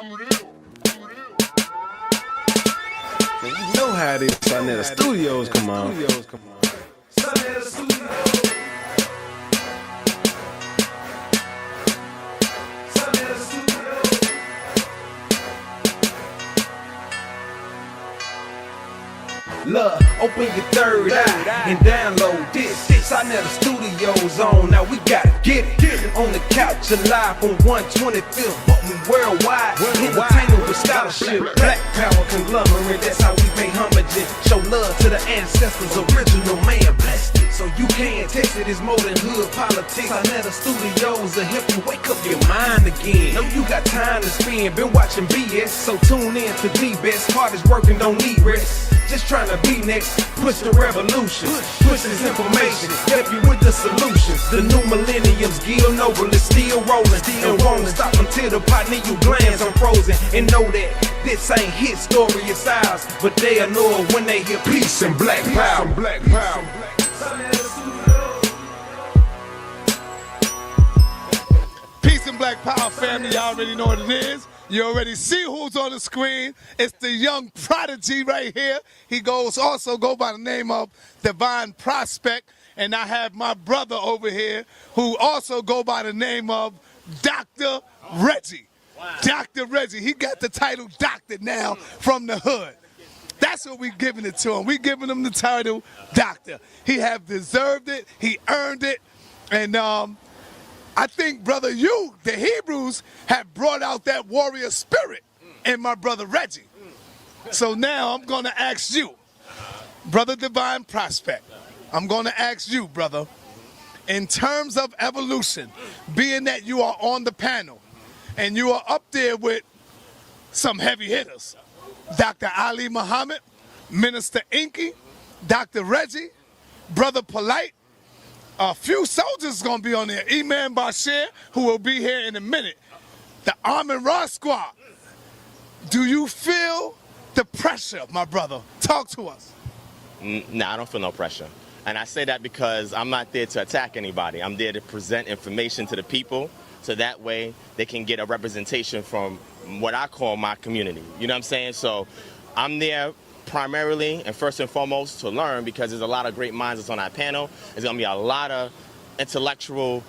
Man, you know how it is. sa.neter Studios, come on. sa.neter Studios. sa.neter Studios. Look, open your third eye and download this. sa.neter Studios on. Now we gotta get it. On the couch alive on 125th, but we worldwide. Entertainment with scholarship. Black power conglomerate. That's how we pay homage and show love to the ancestors. Original man blessed it. So you can't text it. It's more than hood politics. sa.neter Studios will help you wake up your mind again. Know you got time to spend. Been watching BS, so tune in to the best. Hardest working, don't need rest. Just trying to be next, push the revolution, push this information, help you with the solutions. The new millennium's Gil Noble is still rolling, and won't stop until the pineal glands are frozen. And know that this ain't his story, it's ours, but they'll know it when they hear peace and black power. Peace and black power, family. Y'all already know what it is. You already see who's on the screen. It's the young prodigy right here. He also go by the name of Divine Prospect. And I have my brother over here who also go by the name of Dr. Reggie. Wow. Dr. Reggie. He got the title doctor now from the hood. That's what we giving it to him. We giving him the title doctor. He have deserved it. He earned it. And I think, brother, you, the Hebrews, have brought out that warrior spirit in my brother Reggie. So now I'm going to ask you, brother Divine Prospect, I'm going to ask you, brother, in terms of evolution, being that you are on the panel and you are up there with some heavy hitters, Dr. Ali Muhammad, Minister Inky, Dr. Reggie, Brother Polite, a few soldiers going to be on there. Imam Bashir, who will be here in a minute. The Armin Ra Squad. Do you feel the pressure, my brother? Talk to us. No, I don't feel no pressure. And I say that because I'm not there to attack anybody. I'm there to present information to the people so that way they can get a representation from what I call my community. You know what I'm saying? So I'm there primarily and first and foremost to learn, because there's a lot of great minds that's on that panel. There's going to be a lot of intellectual,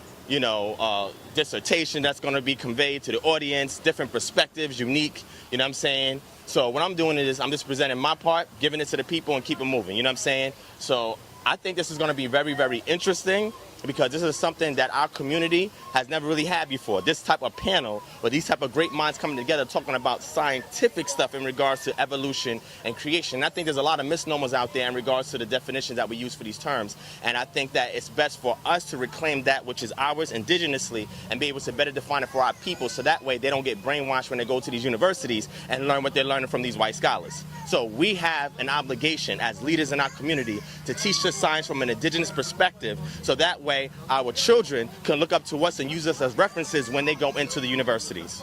dissertation that's going to be conveyed to the audience, different perspectives, unique, you know what I'm saying? So what I'm doing is I'm just presenting my part, giving it to the people and keep it moving, you know what I'm saying? So I think this is going to be very, very interesting, because this is something that our community has never really had before. This type of panel, or these type of great minds coming together talking about scientific stuff in regards to evolution and creation. And I think there's a lot of misnomers out there in regards to the definitions that we use for these terms. And I think that it's best for us to reclaim that which is ours indigenously and be able to better define it for our people, so that way they don't get brainwashed when they go to these universities and learn what they're learning from these white scholars. So we have an obligation as leaders in our community to teach this science from an indigenous perspective, so that way our children can look up to us and use us as references when they go into the universities.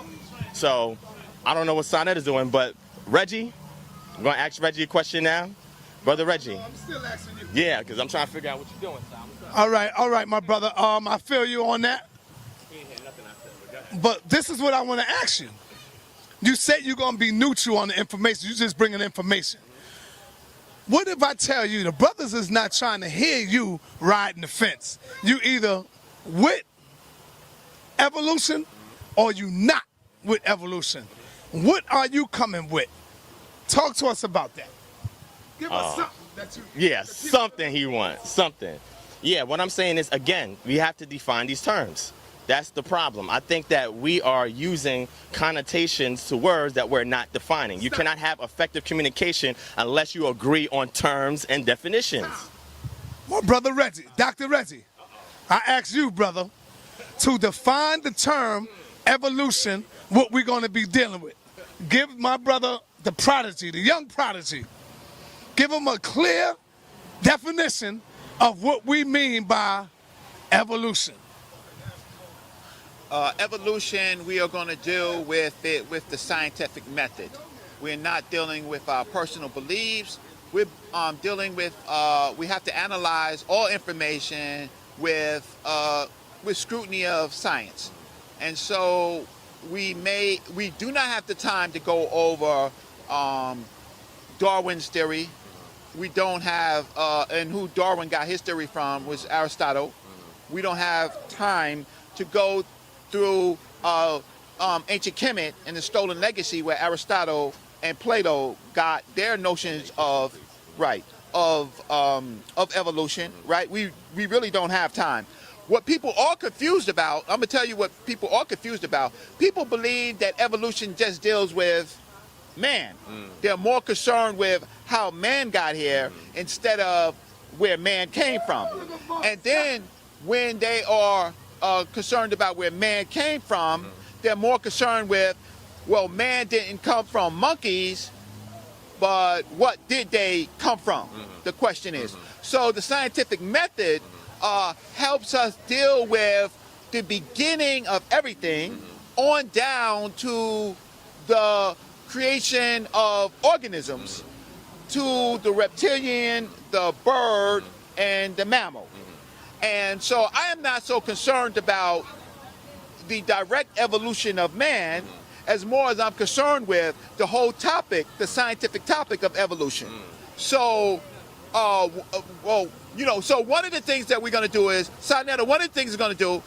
So I don't know what sa.neter is doing, but Reggie, I'm going to ask Reggie a question now. Brother Reggie. I'm still asking you. Yeah, because I'm trying to figure out what you're doing. All right, my brother. I feel you on that. He ain't hear nothing I said. But this is what I want to ask you. You said you're going to be neutral on the information. You just bringing information. What if I tell you the brothers is not trying to hear you riding the fence? You either with evolution or you not with evolution. What are you coming with? Talk to us about that. Give us something that you... Yeah, something he wants, something. Yeah, what I'm saying is, again, we have to define these terms. That's the problem. I think that we are using connotations to words that we're not defining. You cannot have effective communication unless you agree on terms and definitions. My brother Reggie, Dr. Reggie, I asked you, brother, to define the term evolution, what we're going to be dealing with. Give my brother, the prodigy, the young prodigy, give him a clear definition of what we mean by evolution. Evolution, we are going to deal with it with the scientific method. We're not dealing with our personal beliefs. We're dealing with, we have to analyze all information with scrutiny of science. And so we do not have the time to go over Darwin's theory. We don't have, and who Darwin got his theory from was Aristotle. We don't have time to go through ancient Kemet and the stolen legacy where Aristotle and Plato got their notions of, of evolution, right? We really don't have time. What people are confused about, I'm gonna tell you what people are confused about. People believe that evolution just deals with man. They're more concerned with how man got here instead of where man came from. And then when they are concerned about where man came from, they're more concerned with, well, man didn't come from monkeys, but what did they come from? The question is. So the scientific method helps us deal with the beginning of everything on down to the creation of organisms, to the reptilian, the bird, and the mammal. And so I am not so concerned about the direct evolution of man as more as I'm concerned with the whole topic, the scientific topic of evolution. So, well, you know, so one of the things that we're going to do is, sa.neter, one of the things we're going to do,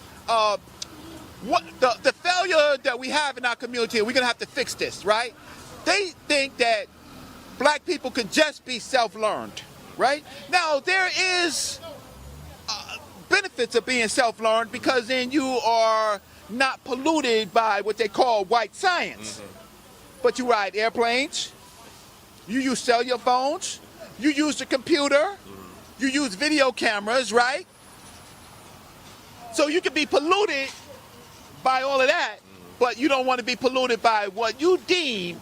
the failure that we have in our community, we're going to have to fix this, right? They think that black people can just be self-learned, right? Now, there is benefits of being self-learned because then you are not polluted by what they call white science. But you ride airplanes, you use cellular phones, you use the computer, you use video cameras, right? So you can be polluted by all of that, but you don't want to be polluted by what you deem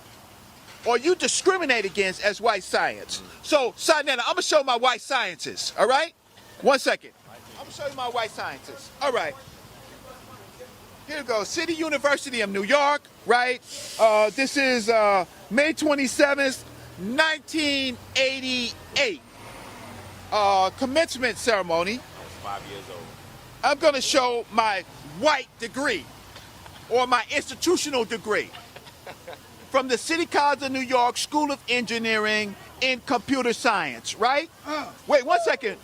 or you discriminate against as white science. So, sa.neter, I'm gonna show my white sciences, all right? 1 second. I'm gonna show you my white sciences. All right. Here we go. City University of New York, right? This is May 27th, 1988. Commencement ceremony. 5 years old. I'm gonna show my white degree or my institutional degree from the City College of New York School of Engineering in Computer Science, right? Wait 1 second.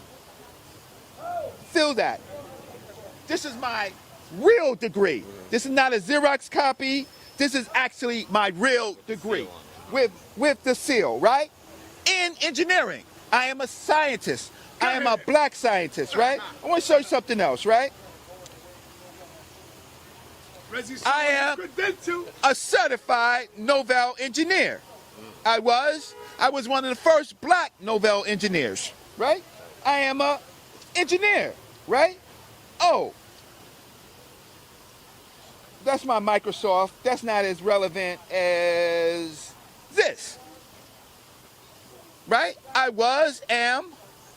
Feel that. This is my real degree. This is not a Xerox copy. This is actually my real degree with the seal, right? In engineering. I am a scientist. I am a black scientist, right? I want to show you something else, right? Reggie, I am a certified Nobel engineer. I was one of the first black Nobel engineers, right? I am a engineer, right? Oh, that's my Microsoft. That's not as relevant as this, right? I am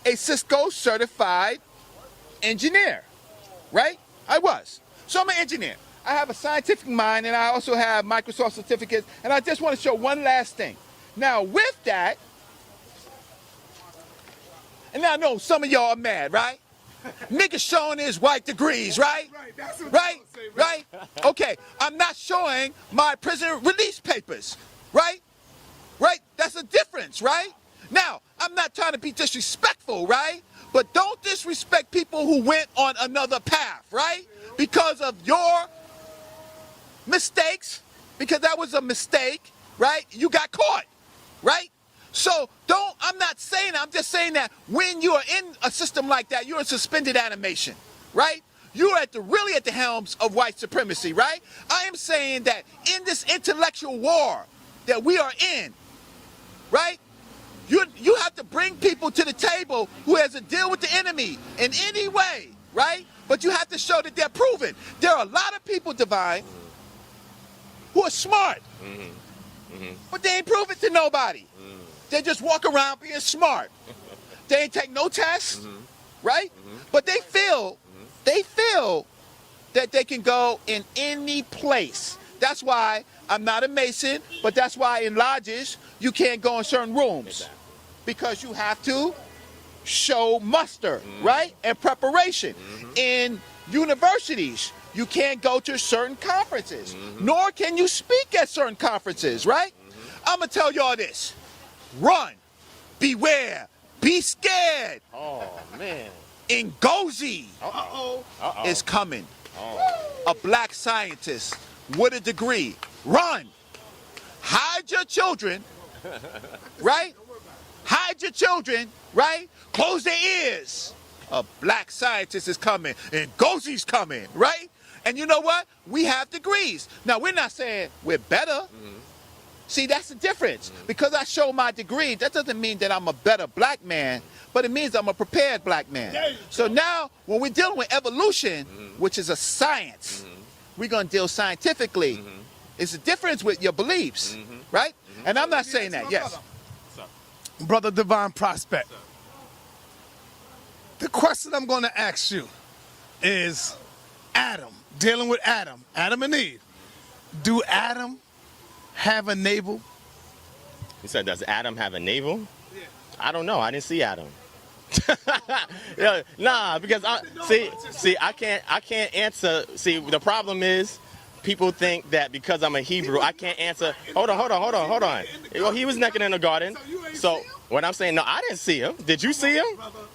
a Cisco certified engineer, right? I was. So I'm an engineer. I have a scientific mind and I also have Microsoft certificates. And I just want to show one last thing. Now with that, and I know some of y'all are mad, right? Nigga showing his white degrees, right? Right? Okay, I'm not showing my prison release papers, right? Right? That's a difference, right? Now, I'm not trying to be disrespectful, right? But don't disrespect people who went on another path, right? Because of your mistakes, because that was a mistake, right? You got caught, right? So I'm not saying that, I'm just saying that when you are in a system like that, you're in suspended animation, right? You're really at the helms of white supremacy, right? I am saying that in this intellectual war that we are in, right? You have to bring people to the table who has to deal with the enemy in any way, right? But you have to show that they're proven. There are a lot of people, Divine, who are smart, but they ain't prove it to nobody. They just walk around being smart. They ain't take no tests, right? But they feel that they can go in any place. That's why I'm not a Mason, but that's why in lodges you can't go in certain rooms. Because you have to show muster, right? And preparation. In universities, You can't go to certain conferences, nor can you speak at certain conferences, right? I'm gonna tell y'all this: run, beware, be scared. Oh, man. Ngozi is coming. A black scientist with a degree. Run. Hide your children, right? Hide your children, right? Close their ears. A black scientist is coming, and Ngozi's coming, right? And you know what? We have degrees. Now, we're not saying we're better. See, that's the difference. Because I show my degree, that doesn't mean that I'm a better black man, but it means I'm a prepared black man. So now, when we're dealing with evolution, which is a science, we're going to deal scientifically. It's a difference with your beliefs, right? And I'm not saying that, yes. Brother Divine Prospect. The question I'm going to ask you is Adam, dealing with Adam and Eve. Do Adam have a navel? You said, does Adam have a navel? Yeah. I don't know. I didn't see Adam. Yeah, nah, because I can't answer. See, the problem is people think that because I'm a Hebrew, I can't answer. Hold on. Well, he was naked in the garden. So what I'm saying, no, I didn't see him. Did you see him?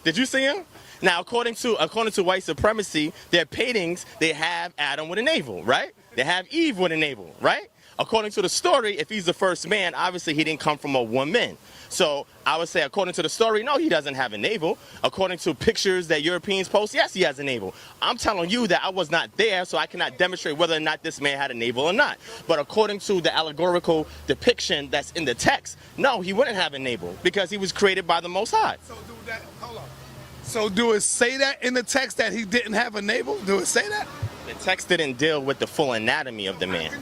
Did you see him? Now, according to white supremacy, their paintings, they have Adam with a navel, right? They have Eve with a navel, right? According to the story, if he's the first man, obviously he didn't come from a woman. So I would say, according to the story, no, he doesn't have a navel. According to pictures that Europeans post, yes, he has a navel. I'm telling you that I was not there, so I cannot demonstrate whether or not this man had a navel or not. But according to the allegorical depiction that's in the text, no, he wouldn't have a navel because he was created by the Most High. So do it say that in the text that he didn't have a navel? Do it say that? The text didn't deal with the full anatomy of the man.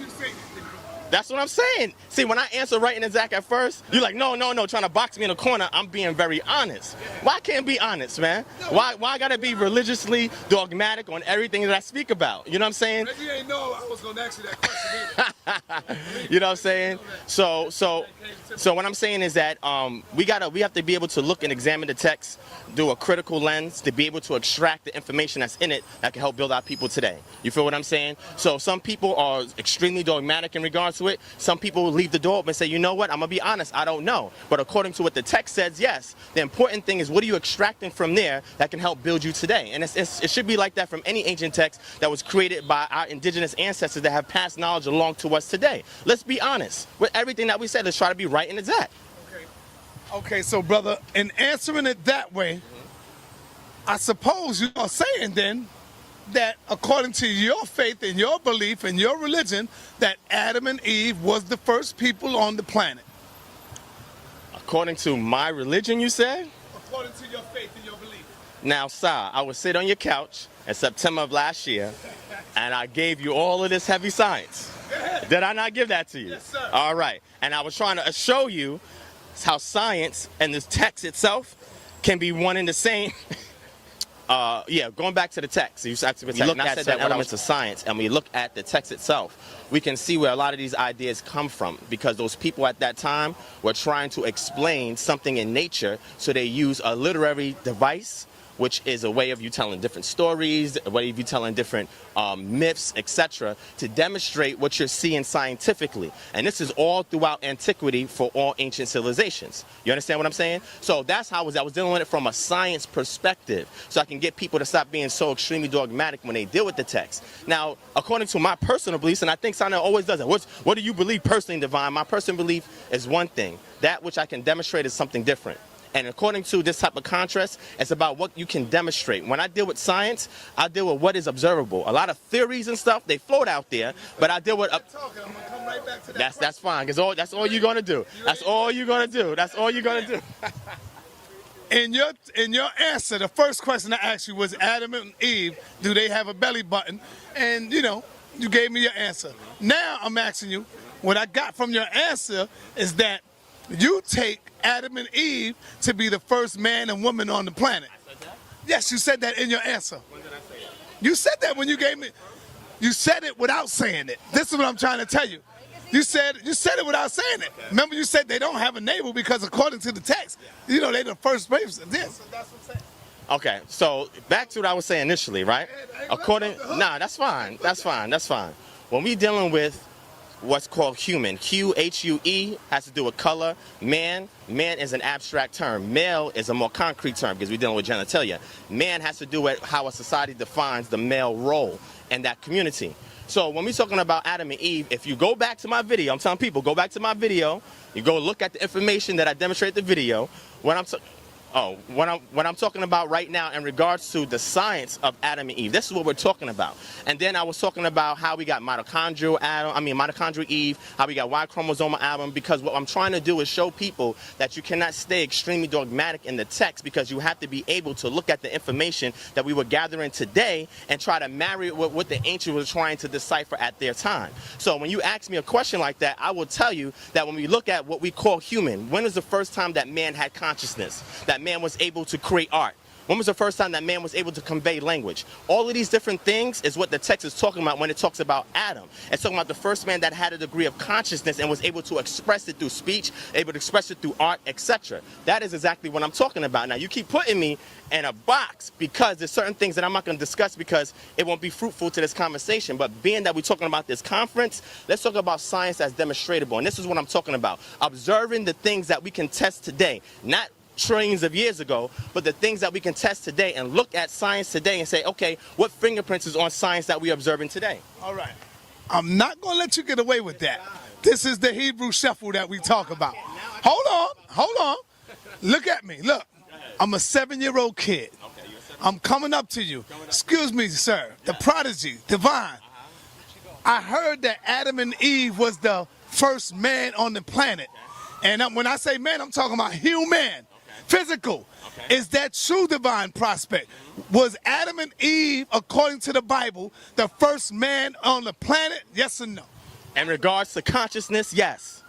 That's what I'm saying. See, when I answer right and exact at first, you're like, no, trying to box me in a corner. I'm being very honest. Why can't I be honest, man? Why I gotta be religiously dogmatic on everything that I speak about? You know what I'm saying? Reggie ain't know I was gonna ask you that question either. You know what I'm saying? So what I'm saying is that we have to be able to look and examine the text, do a critical lens to be able to extract the information that's in it that can help build our people today. You feel what I'm saying? So some people are extremely dogmatic in regards to it. Some people leave the door open and say, you know what, I'm gonna be honest, I don't know. But according to what the text says, yes, the important thing is what are you extracting from there that can help build you today? And it should be like that from any ancient text that was created by our indigenous ancestors that have passed knowledge along to us today. Let's be honest with everything that we said. Let's try to be right and exact. Okay, so brother, in answering it that way, I suppose you are saying then that according to your faith and your belief and your religion, that Adam and Eve was the first people on the planet. According to my religion, you said? According to your faith and your belief. Now, Sa, I would sit on your couch in September of last year, and I gave you all of this heavy science. Did I not give that to you? Yes, sir. All right. And I was trying to show you how science and this text itself can be one and the same. Going back to the text. You look at certain elements of science and we look at the text itself, we can see where a lot of these ideas come from because those people at that time were trying to explain something in nature, so they use a literary device, which is a way of you telling different stories, a way of you telling different myths, etc., to demonstrate what you're seeing scientifically. And this is all throughout antiquity for all ancient civilizations. You understand what I'm saying? So that's how I was dealing with it from a science perspective, so I can get people to stop being so extremely dogmatic when they deal with the text. Now, according to my personal beliefs, and I think sa.neter always does it, what do you believe personally, Divine? My personal belief is one thing. That which I can demonstrate is something different. And according to this type of contrast, it's about what you can demonstrate. When I deal with science, I deal with what is observable. A lot of theories and stuff, they float out there, but I deal with... That's fine, because that's all you're going to do. That's all you're going to do. That's all you're going to do. In your answer, the first question I asked you was Adam and Eve, do they have a belly button? And, you gave me your answer. Now I'm asking you, what I got from your answer is that you take Adam and Eve to be the first man and woman on the planet. I said that? Yes, you said that in your answer. When did I say that? You said that when you gave me. You said it without saying it. This is what I'm trying to tell you. You said it without saying it. Okay. Remember, you said they don't have a navel because according to the text, they're the first person. Yes. So that's what I'm saying. Okay, so back to what I was saying initially, right? Nah, that's fine. That's fine. That's fine. When we dealing with what's called human, Q-H-U-E, has to do with color. Man is an abstract term. Male is a more concrete term because we're dealing with genitalia. Man has to do with how a society defines the male role in that community. So when we're talking about Adam and Eve, if you go back to my video, I'm telling people, go back to my video, you go look at the information that I demonstrate the video. What I'm talking about right now in regards to the science of Adam and Eve, this is what we're talking about. And then I was talking about how we got mitochondrial Eve, how we got Y chromosome Adam, because what I'm trying to do is show people that you cannot stay extremely dogmatic in the text, because you have to be able to look at the information that we were gathering today and try to marry it with what the ancients were trying to decipher at their time. So when you ask me a question like that, I will tell you that when we look at what we call human, when is the first time that man had consciousness, that man was able to create art? When was the first time that man was able to convey language? All of these different things is what the text is talking about when it talks about Adam. It's talking about the first man that had a degree of consciousness and was able to express it through speech, able to express it through art, etc. That is exactly what I'm talking about. Now, you keep putting me in a box because there's certain things that I'm not going to discuss because it won't be fruitful to this conversation. But being that we're talking about this conference, let's talk about science as demonstratable. And this is what I'm talking about. Observing the things that we can test today, not trillions of years ago, but the things that we can test today and look at science today and say, okay, what fingerprints is on science that we're observing today? All right. I'm not going to let you get away with that. This is the Hebrew shuffle that we talk about. Hold on. Look at me. Look, I'm a 7-year-old kid. I'm coming up to you. Excuse me, sir. The prodigy, divine. I heard that Adam and Eve was the first man on the planet. And when I say man, I'm talking about human. Physical. Okay. Is that true, divine prospect? Was Adam and Eve, according to the Bible, the first man on the planet? Yes or no? In regards to consciousness, yes.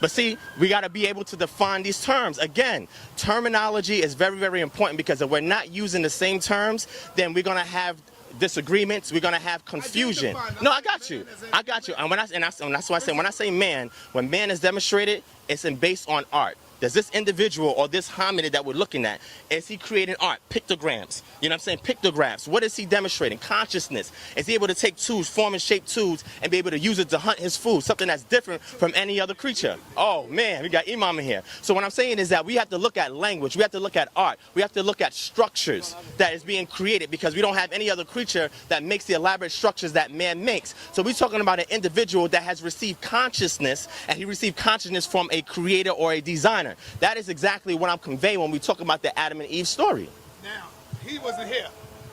But see, we got to be able to define these terms. Again, terminology is very, very important, because if we're not using the same terms, then we're going to have disagreements, we're going to have confusion. No, I got you. And that's why I say, when I say man, when man is demonstrated, it's based on art. Does this individual or this hominid that we're looking at, is he creating art, pictograms? You know what I'm saying? Pictographs. What is he demonstrating? Consciousness. Is he able to take tools, form and shape tools, and be able to use it to hunt his food, something that's different from any other creature? Oh, man, we got Imam in here. So what I'm saying is that we have to look at language. We have to look at art. We have to look at structures that is being created, because we don't have any other creature that makes the elaborate structures that man makes. So we're talking about an individual that has received consciousness, and he received consciousness from a creator or a designer. That is exactly what I'm conveying when we talk about the Adam and Eve story. Now, he wasn't here.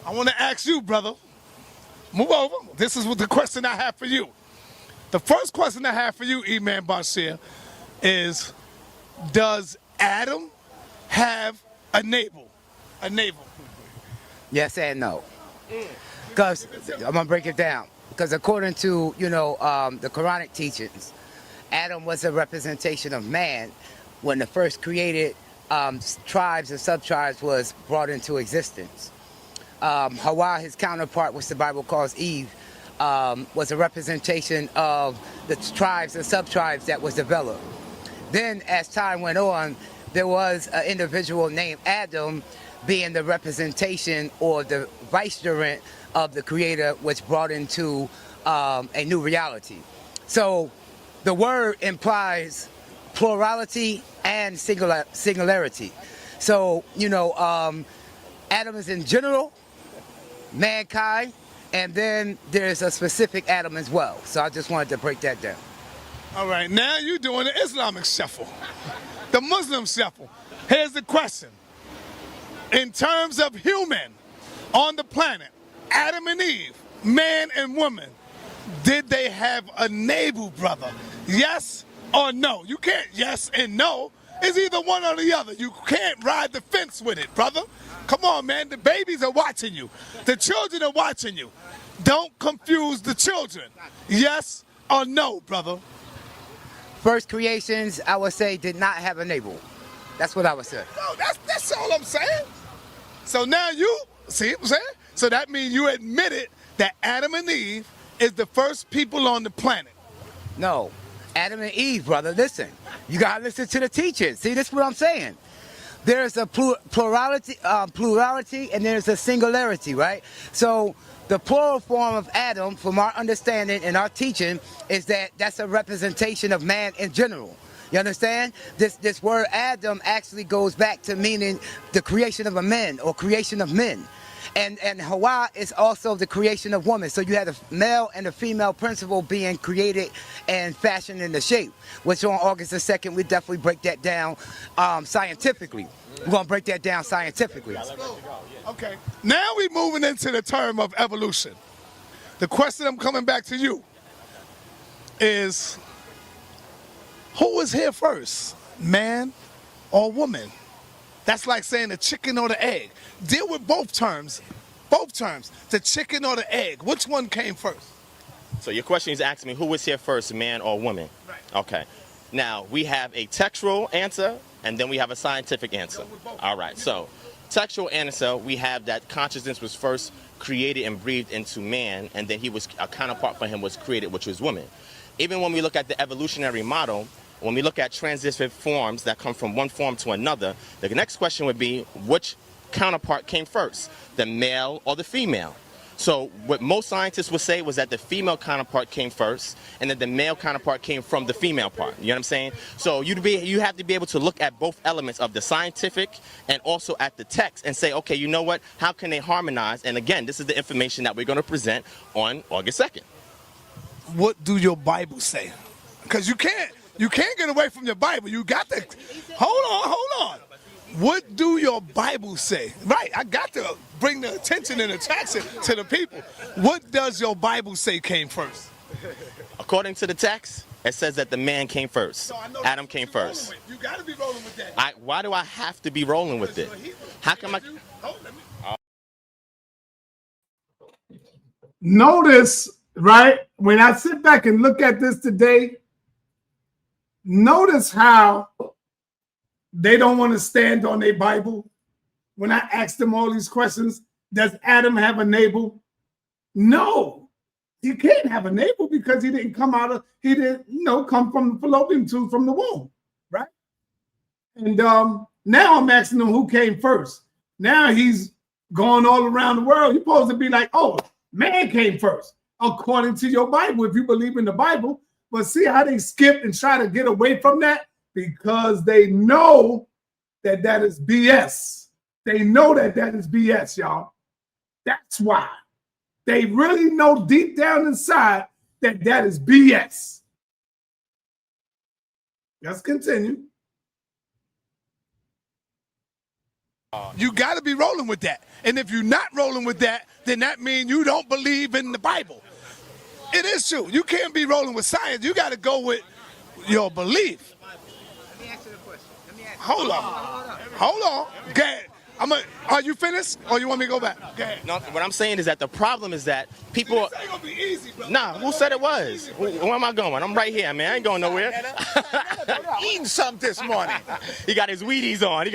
I want to ask you, brother. Move over. This is what the question I have for you. The first question I have for you, Imam Bashir, is, does Adam have a navel? A navel? Yes and no. Because I'm gonna break it down. Because according to the Quranic teachings, Adam was a representation of man when the first created tribes and sub-tribes was brought into existence. Hawa, his counterpart, which the Bible calls Eve, was a representation of the tribes and sub-tribes that was developed. Then, as time went on, there was an individual named Adam, being the representation or the vicegerent of the Creator, which brought into a new reality. So the word implies plurality and singularity. So, Adam is in general, mankind, and then there's a specific Adam as well. So I just wanted to break that down. All right, now you're doing the Islamic shuffle, the Muslim shuffle. Here's the question. In terms of human on the planet, Adam and Eve, man and woman, did they have a navel, brother? Yes or no? You can't yes and no. It's either one or the other. You can't ride the fence with it, brother. Come on, man. The babies are watching you. The children are watching you. Don't confuse the children. Yes or no, brother? First creations, I would say, did not have a navel. That's what I would say. No, that's all I'm saying. So now you, see what I'm saying? So that means you admitted that Adam and Eve is the first people on the planet. No. Adam and Eve, brother, listen. You got to listen to the teachers. See, this is what I'm saying. there's a plurality, and there's a singularity, right? So the plural form of Adam, from our understanding and our teaching, is that that's a representation of man in general. You understand? This word Adam actually goes back to meaning the creation of a man or creation of men. And Hawa is also the creation of woman. So you had a male and a female principle being created and fashioned into shape, which on August the 2nd, we definitely break that down scientifically. We're going to break that down scientifically. Okay, now we're moving into the term of evolution. The question I'm coming back to you is, who was here first, man or woman? That's like saying the chicken or the egg. Deal with both terms, the chicken or the egg. Which one came first? So your question is asking me who was here first, man or woman? Right. Okay. Now, we have a textual answer, and then we have a scientific answer. All right, so textual answer, we have that consciousness was first created and breathed into man, and then a counterpart for him was created, which was woman. Even when we look at the evolutionary model, when we look at transitive forms that come from one form to another, the next question would be, which counterpart came first, the male or the female? So what most scientists would say was that the female counterpart came first, and that the male counterpart came from the female part. You know what I'm saying? So you have to be able to look at both elements of the scientific and also at the text and say, okay, you know what? How can they harmonize? And again, this is the information that we're going to present on August 2nd. What do your Bible say? Because you can't get away from your Bible. You got to, hold on. What do your Bible say? Right, I got to bring the attention and attraction to the people. What does your Bible say came first? According to the text, it says that the man came first. So Adam came first. You got to be rolling with that. Why do I have to be rolling with it? How come I... Notice, right, when I sit back and look at this today, notice how they don't want to stand on their Bible. When I ask them all these questions, does Adam have a navel? No, he can't have a navel because he didn't come from the fallopian tube from the womb, right? And now I'm asking them who came first. Now he's going all around the world. You're supposed to be like, oh, man came first, according to your Bible, if you believe in the Bible. But see how they skip and try to get away from that? Because they know that that is BS. They know that that is BS, y'all. That's why. They really know deep down inside that that is BS. Let's continue. You got to be rolling with that. And if you're not rolling with that, then that means you don't believe in the Bible. It is true. You can't be rolling with science. You got to go with your belief. Hold on. Okay. Are you finished, or you want me to go back? Okay. No, what I'm saying is that the problem is that people... This ain't gonna be easy, bro. Nah, who said it was? Where am I going? I'm right here, man. I ain't going nowhere. Eating something this morning. He got his Wheaties on.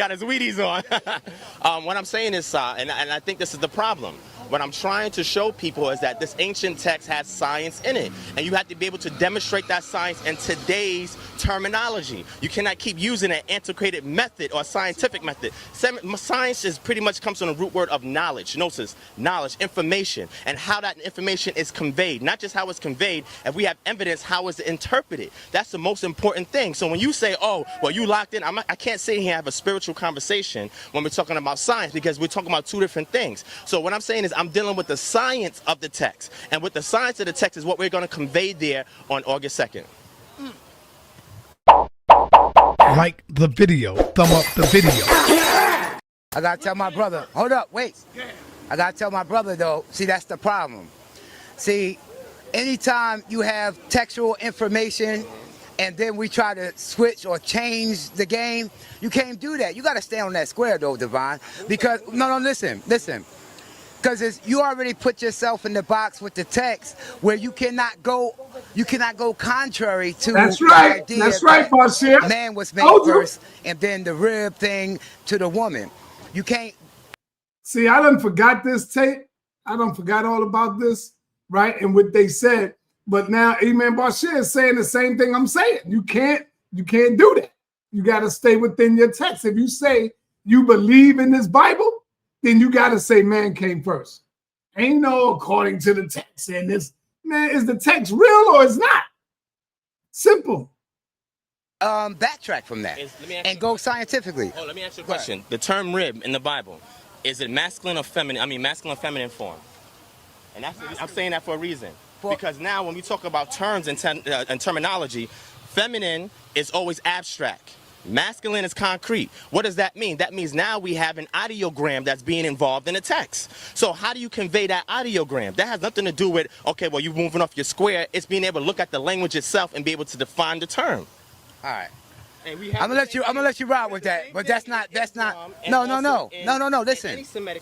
What I'm saying is, and I think this is the problem. What I'm trying to show people is that this ancient text has science in it, and you have to be able to demonstrate that science in today's terminology. You cannot keep using an antiquated method or scientific method. Science is pretty much comes from the root word of knowledge, gnosis, knowledge, information, and how that information is conveyed. Not just how it's conveyed, if we have evidence, how it's interpreted. That's the most important thing. So when you say, oh, well, you locked in, I can't sit here and have a spiritual conversation when we're talking about science, because we're talking about two different things. So what I'm saying is I'm dealing with the science of the text, and with the science of the text is what we're going to convey there on August 2nd. Like the video, thumb up the video. I gotta tell my brother, hold up, wait. I gotta tell my brother though, see, that's the problem. See, anytime you have textual information and then we try to switch or change the game, you can't do that. You gotta stay on that square though, Divine. Because, no, listen. Because you already put yourself in the box with the text where you cannot go contrary to That's the right. idea That's right, that Bashir. man was made first and then the rib thing to the woman. You can't. See, I done forgot this tape. I done forgot all about this, right? And what they said. But now Imam Bashir is saying the same thing I'm saying. You can't do that. You got to stay within your text. If you say you believe in this Bible, then you got to say man came first. Ain't no according to the text. And this, man, is the text real or is not? Simple. Backtrack from that and go scientifically. Oh, let me ask you a question. The term rib in the Bible, is it masculine or feminine? I mean, masculine or feminine form? And I'm saying that for a reason. Because now when we talk about terms and terminology, feminine is always abstract. Masculine is concrete. What does that mean? That means now we have an audiogram that's being involved in the text. So how do you convey that audiogram? That has nothing to do with, okay, well, you're moving off your square. It's being able to look at the language itself and be able to define the term. All right. I'm gonna let you ride with that, but that's not. No.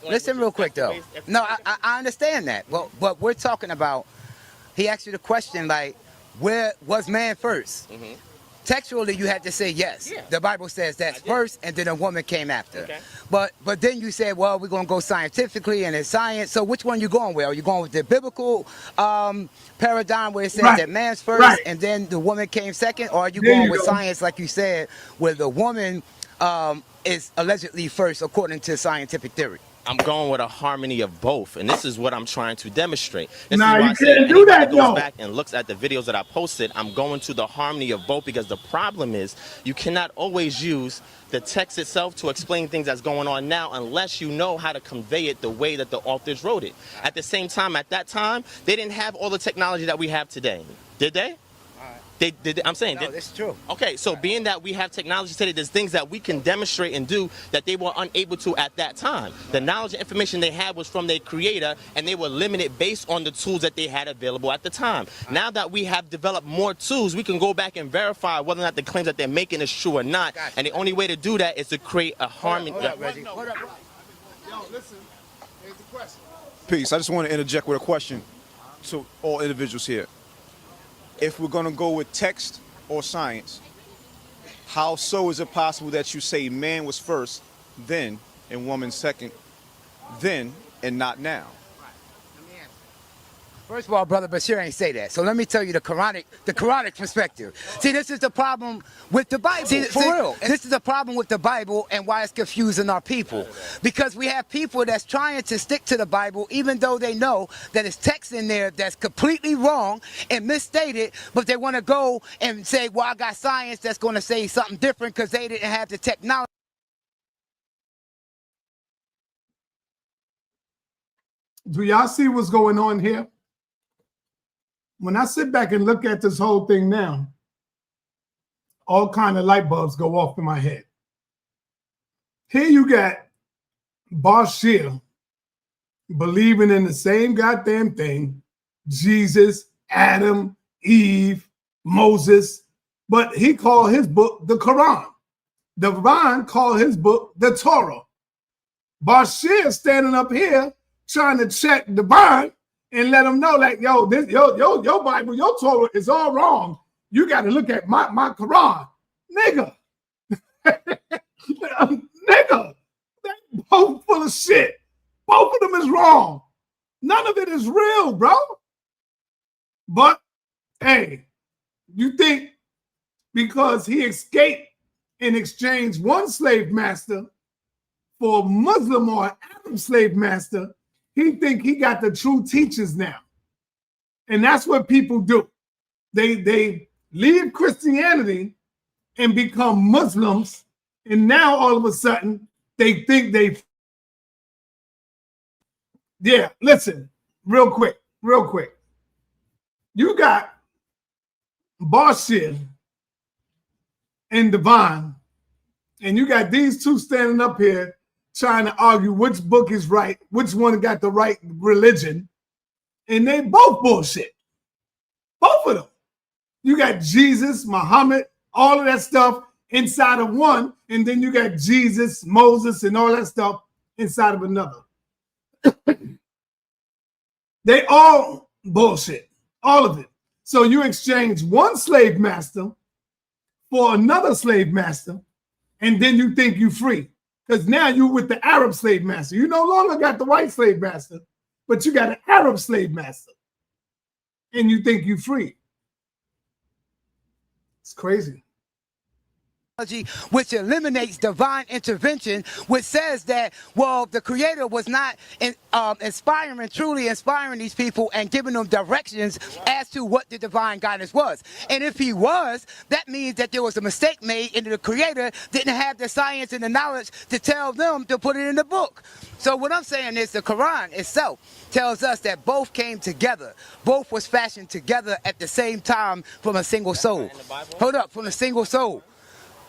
Listen real quick though. No, I understand that. But we're talking about. He asked you the question like, where was man first? Mm-hmm. Textually, you had to say yes. Yeah. The Bible says that's first, and then a woman came after. Okay. But then you said, well, we're gonna go scientifically and it's science. So which one you going with? Are you going with the biblical paradigm where it says that man's first and then the woman came second, or are you going with science, like you said, where the woman is allegedly first according to scientific theory? I'm going with a harmony of both, and this is what I'm trying to demonstrate. This nah, is why you can't do that, goes back and looks at the videos that I posted. I'm going to the harmony of both because the problem is you cannot always use the text itself to explain things that's going on now unless you know how to convey it the way that the authors wrote it. At the same time, at that time, they didn't have all the technology that we have today. Did they? I'm saying no, that's true. Okay, so being that we have technology today, there's things that we can demonstrate and do that they were unable to at that time. The knowledge and information they had was from their creator, and they were limited based on the tools that they had available at the time. Now that we have developed more tools, we can go back and verify whether or not the claims that they're making is true or not. Gotcha. And the only way to do that is to create a harmony. Hold up, Reggie. Hold up. Yo, listen. Here's the question. Peace. I just want to interject with a question to all individuals here. If we're going to go with text or science, how so is it possible that you say man was first, then, and woman second, then, and not now? First of all, Brother Bashir ain't say that. So let me tell you the Quranic perspective. See, this is the problem with the Bible. For real. And this is the problem with the Bible and why it's confusing our people. Because we have people that's trying to stick to the Bible even though they know that it's text in there that's completely wrong and misstated, but they want to go and say, well, I got science that's going to say something different because they didn't have the technology. Do y'all see what's going on here? When I sit back and look at this whole thing now, all kind of light bulbs go off in my head. Here you got Bashir believing in the same goddamn thing, Jesus, Adam, Eve, Moses, but he called his book the Quran. Divine called his book the Torah. Bashir standing up here trying to check Divine and let them know, like, yo, this your Bible, your Torah is all wrong. You got to look at my Quran, nigga. Nigga, they both full of shit. Both of them is wrong. None of it is real, bro. But hey, you think because he escaped and exchanged one slave master for a Muslim or an Arab slave master, he think he got the true teachers now. And that's what people do. They leave Christianity and become Muslims, and now all of a sudden they think they... Yeah, listen, real quick. You got Bashir and Divine, and you got these two standing up here trying to argue which book is right, which one got the right religion, and they both bullshit. Both of them. You got Jesus, Muhammad, all of that stuff inside of one, and then you got Jesus, Moses, and all that stuff inside of another. They all bullshit, all of it. So you exchange one slave master for another slave master, and then you think you free. Because now you're with the Arab slave master. You no longer got the white slave master, but you got an Arab slave master. And you think you're free. It's crazy. which eliminates divine intervention, which says that, well, the creator was not truly inspiring these people and giving them directions as to what the divine guidance was. And if he was, that means that there was a mistake made and the creator didn't have the science and the knowledge to tell them to put it in the book. So what I'm saying is the Quran itself tells us that both came together. Both was fashioned together at the same time from a single soul. Hold up, from a single soul.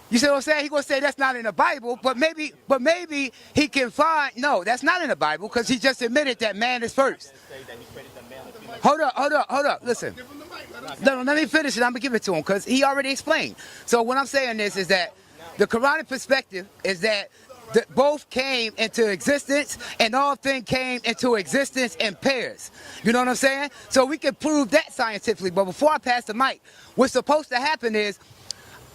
You see what I'm saying? He gonna say that's not in the Bible, but maybe he can find, no, that's not in the Bible, because he just admitted that man is first. Hold up, listen. No, let me finish it, I'm gonna give it to him, because he already explained. So what I'm saying is that the Quranic perspective is that both came into existence, and all things came into existence in pairs. You know what I'm saying? So we can prove that scientifically, but before I pass the mic, what's supposed to happen is,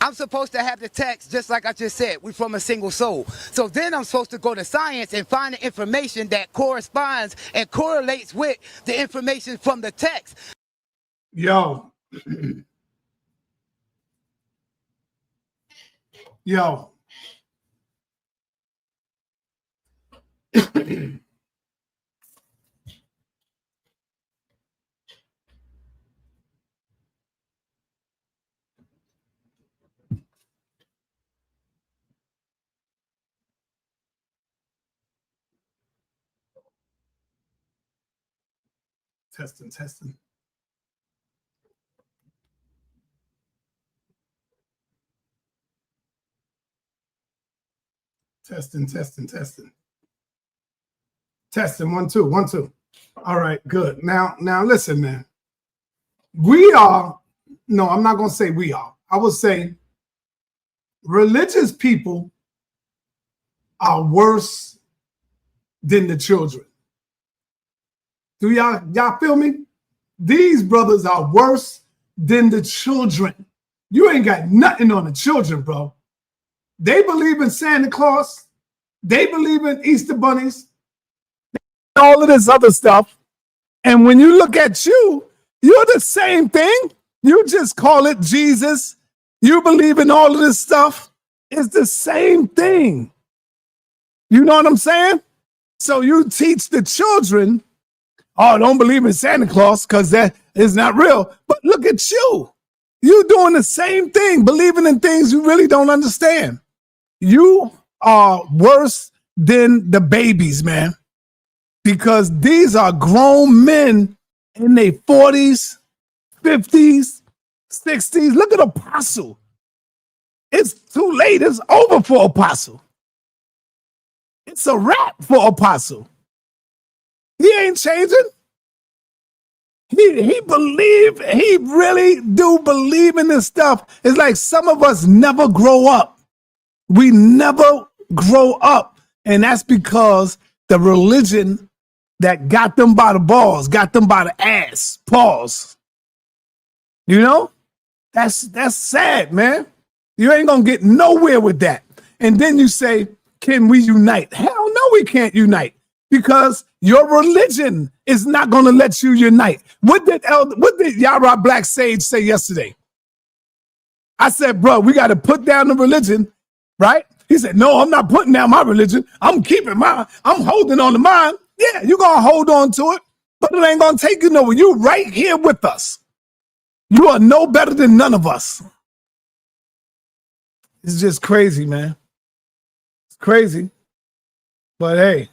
I'm supposed to have the text just like I just said, we're from a single soul. So then I'm supposed to go to science and find the information that corresponds and correlates with the information from the text. Yo. Yo. Testing. Testing, 1 2 1 2. All right, good. Now listen, man. I'm not gonna say we are. I will say religious people are worse than the children. Do y'all feel me? These brothers are worse than the children. You ain't got nothing on the children, bro. They believe in Santa Claus. They believe in Easter bunnies. All of this other stuff. And when you look at you, you're the same thing. You just call it Jesus. You believe in all of this stuff. It's the same thing. You know what I'm saying? So you teach the children, oh, don't believe in Santa Claus because that is not real. But look at you. You're doing the same thing, believing in things you really don't understand. You are worse than the babies, man, because these are grown men in their 40s, 50s, 60s. Look at Apostle. It's too late. It's over for Apostle. It's a wrap for Apostle. He ain't changing. He really do believe in this stuff. It's like some of us never grow up. We never grow up. And that's because the religion that got them by the balls, got them by the ass, pause. You know? That's sad, man. You ain't gonna get nowhere with that. And then you say, can we unite? Hell no, we can't unite. Because your religion is not going to let you unite. What did Yara Black Sage say yesterday? I said, bro, we got to put down the religion, right? He said, no, I'm not putting down my religion. I'm keeping mine. I'm holding on to mine. Yeah, you're going to hold on to it, but it ain't going to take you nowhere. You right here with us. You are no better than none of us. It's just crazy, man. It's crazy. But hey.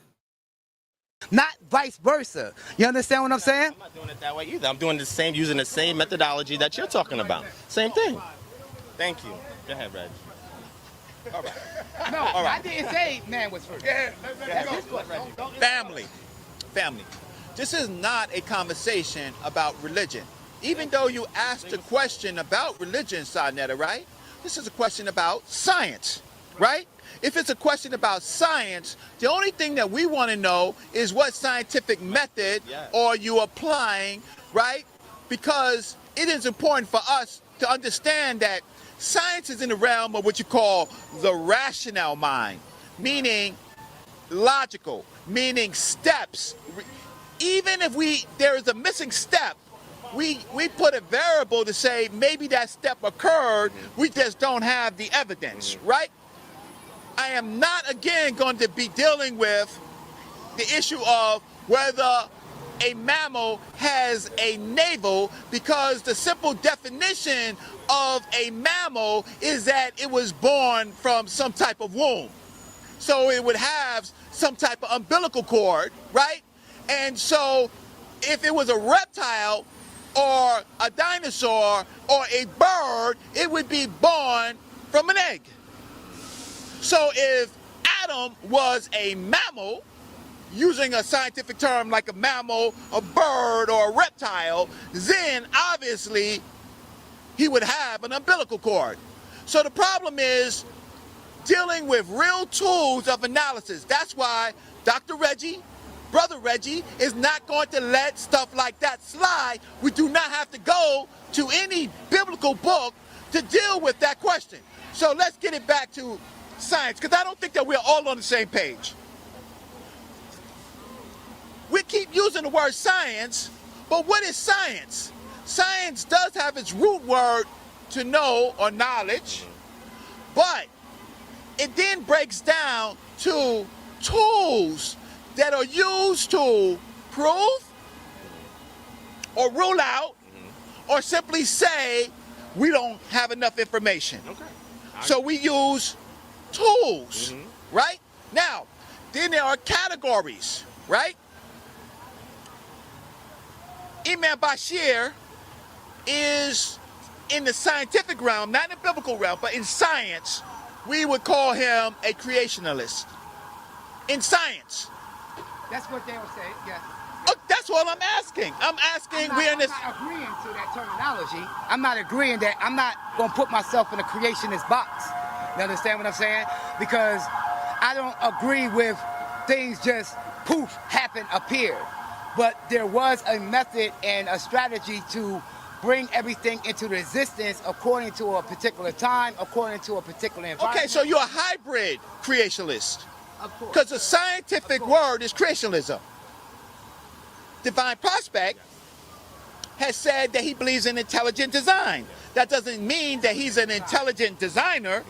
Not vice versa. You understand what I'm saying? I'm not doing it that way either. I'm doing the same, using the same methodology that you're talking about. Same thing. Thank you. Go ahead, Reggie. All right. No, all right. I didn't say man was first. Yeah, Family. This is not a conversation about religion. Even though you asked a question about religion, sa.neter, right? This is a question about science, right? If it's a question about science, the only thing that we want to know is what scientific method are you applying, right? Because it is important for us to understand that science is in the realm of what you call the rational mind, meaning logical, meaning steps. Even if there is a missing step, we put a variable to say maybe that step occurred, we just don't have the evidence, right? I am not, again, going to be dealing with the issue of whether a mammal has a navel, because the simple definition of a mammal is that it was born from some type of womb. So it would have some type of umbilical cord, right? And so if it was a reptile or a dinosaur or a bird, it would be born from an egg. So if Adam was a mammal, using a scientific term like a mammal, a bird, or a reptile, then obviously he would have an umbilical cord. So the problem is dealing with real tools of analysis. That's why Dr. Reggie, Brother Reggie, is not going to let stuff like that slide. We do not have to go to any biblical book to deal with that question. So let's get it back to science, because I don't think that we're all on the same page. We keep using the word science, but what is science? Science does have its root word to know or knowledge, but it then breaks down to tools that are used to prove or rule out or simply say we don't have enough information. Okay. So we use tools, right? Now, then there are categories, right? Imam Bashir is in the scientific realm, not in the biblical realm, but in science, we would call him a creationalist. In science. That's what they would say, yes. Oh, that's what I'm asking. I'm not agreeing to that terminology. I'm not agreeing that I'm not going to put myself in a creationist box. You understand what I'm saying? Because I don't agree with things just poof, happen, appear. But there was a method and a strategy to bring everything into existence according to a particular time, according to a particular environment. Okay, so you're a hybrid creationist. Of course. Because the scientific word is creationism. Divine Prospect has said that he believes in intelligent design. That doesn't mean that he's an intelligent designer,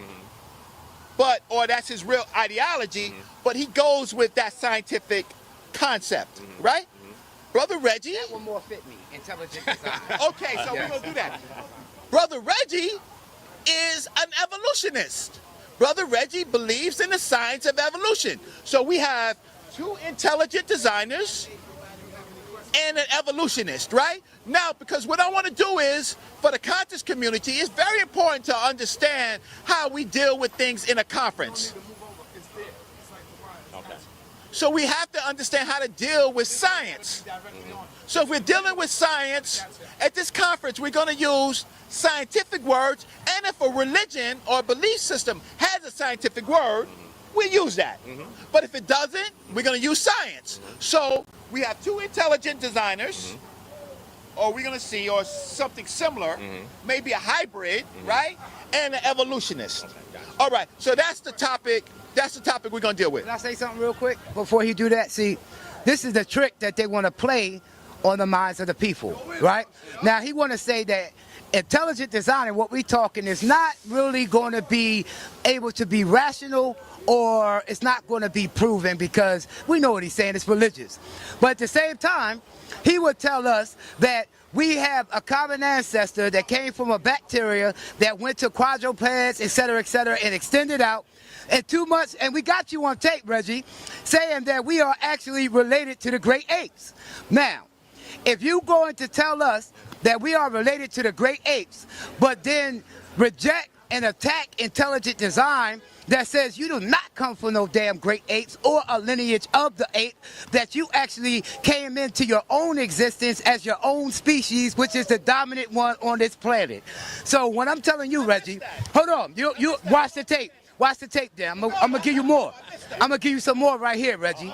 or that's his real ideology, but he goes with that scientific concept, right? Brother Reggie. That will more fit me, intelligent design. Okay, so we're going to do that. Brother Reggie is an evolutionist. Brother Reggie believes in the science of evolution. So we have two intelligent designers and an evolutionist, right? Now, because what I want to do is, for the conscious community, it's very important to understand how we deal with things in a conference. So we have to understand how to deal with science. So if we're dealing with science, at this conference, we're going to use scientific words, and if a religion or belief system has a scientific word, we use that. But if it doesn't, we're going to use science. So we have two intelligent designers, or we're going to see, or something similar, maybe a hybrid, right? And an evolutionist. All right, so that's the topic. That's the topic we're going to deal with. Can I say something real quick before he do that? See, this is the trick that they want to play on the minds of the people, right? Now, he want to say that intelligent design, what we talking, is not really going to be able to be rational, or it's not going to be proven, because we know what he's saying, it's religious. But at the same time, he would tell us that we have a common ancestor that came from a bacteria that went to quadrupeds, et cetera, and extended out. And too much, and we got you on tape, Reggie, saying that we are actually related to the great apes. Now, if you're going to tell us that we are related to the great apes, but then reject and attack intelligent design that says you do not come from no damn great apes or a lineage of the ape, that you actually came into your own existence as your own species, which is the dominant one on this planet. So when I'm telling you, Reggie, hold on, you watch the tape. Watch the tape there. I'm gonna give you more. I'm gonna give you some more right here, Reggie.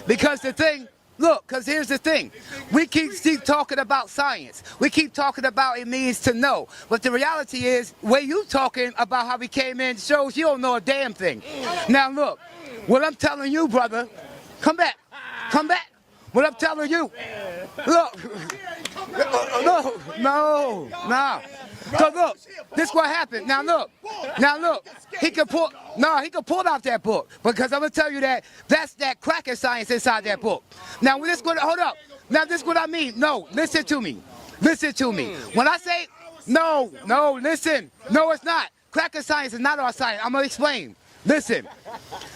Because the thing, look, because here's the thing. We keep talking about science. We keep talking about it means to know. But the reality is, where you talking about how we came in shows you don't know a damn thing. Now look, what I'm telling you, brother, come back. Come back. What I'm telling you, look, No. Cause look, this what happened. Now look, he could pull out that book because I'm gonna tell you that's that cracker science inside that book. Now hold up. Now this is what I mean. No, listen to me. When I say no, listen. No, it's not. Cracker science is not our science. I'm gonna explain. Listen.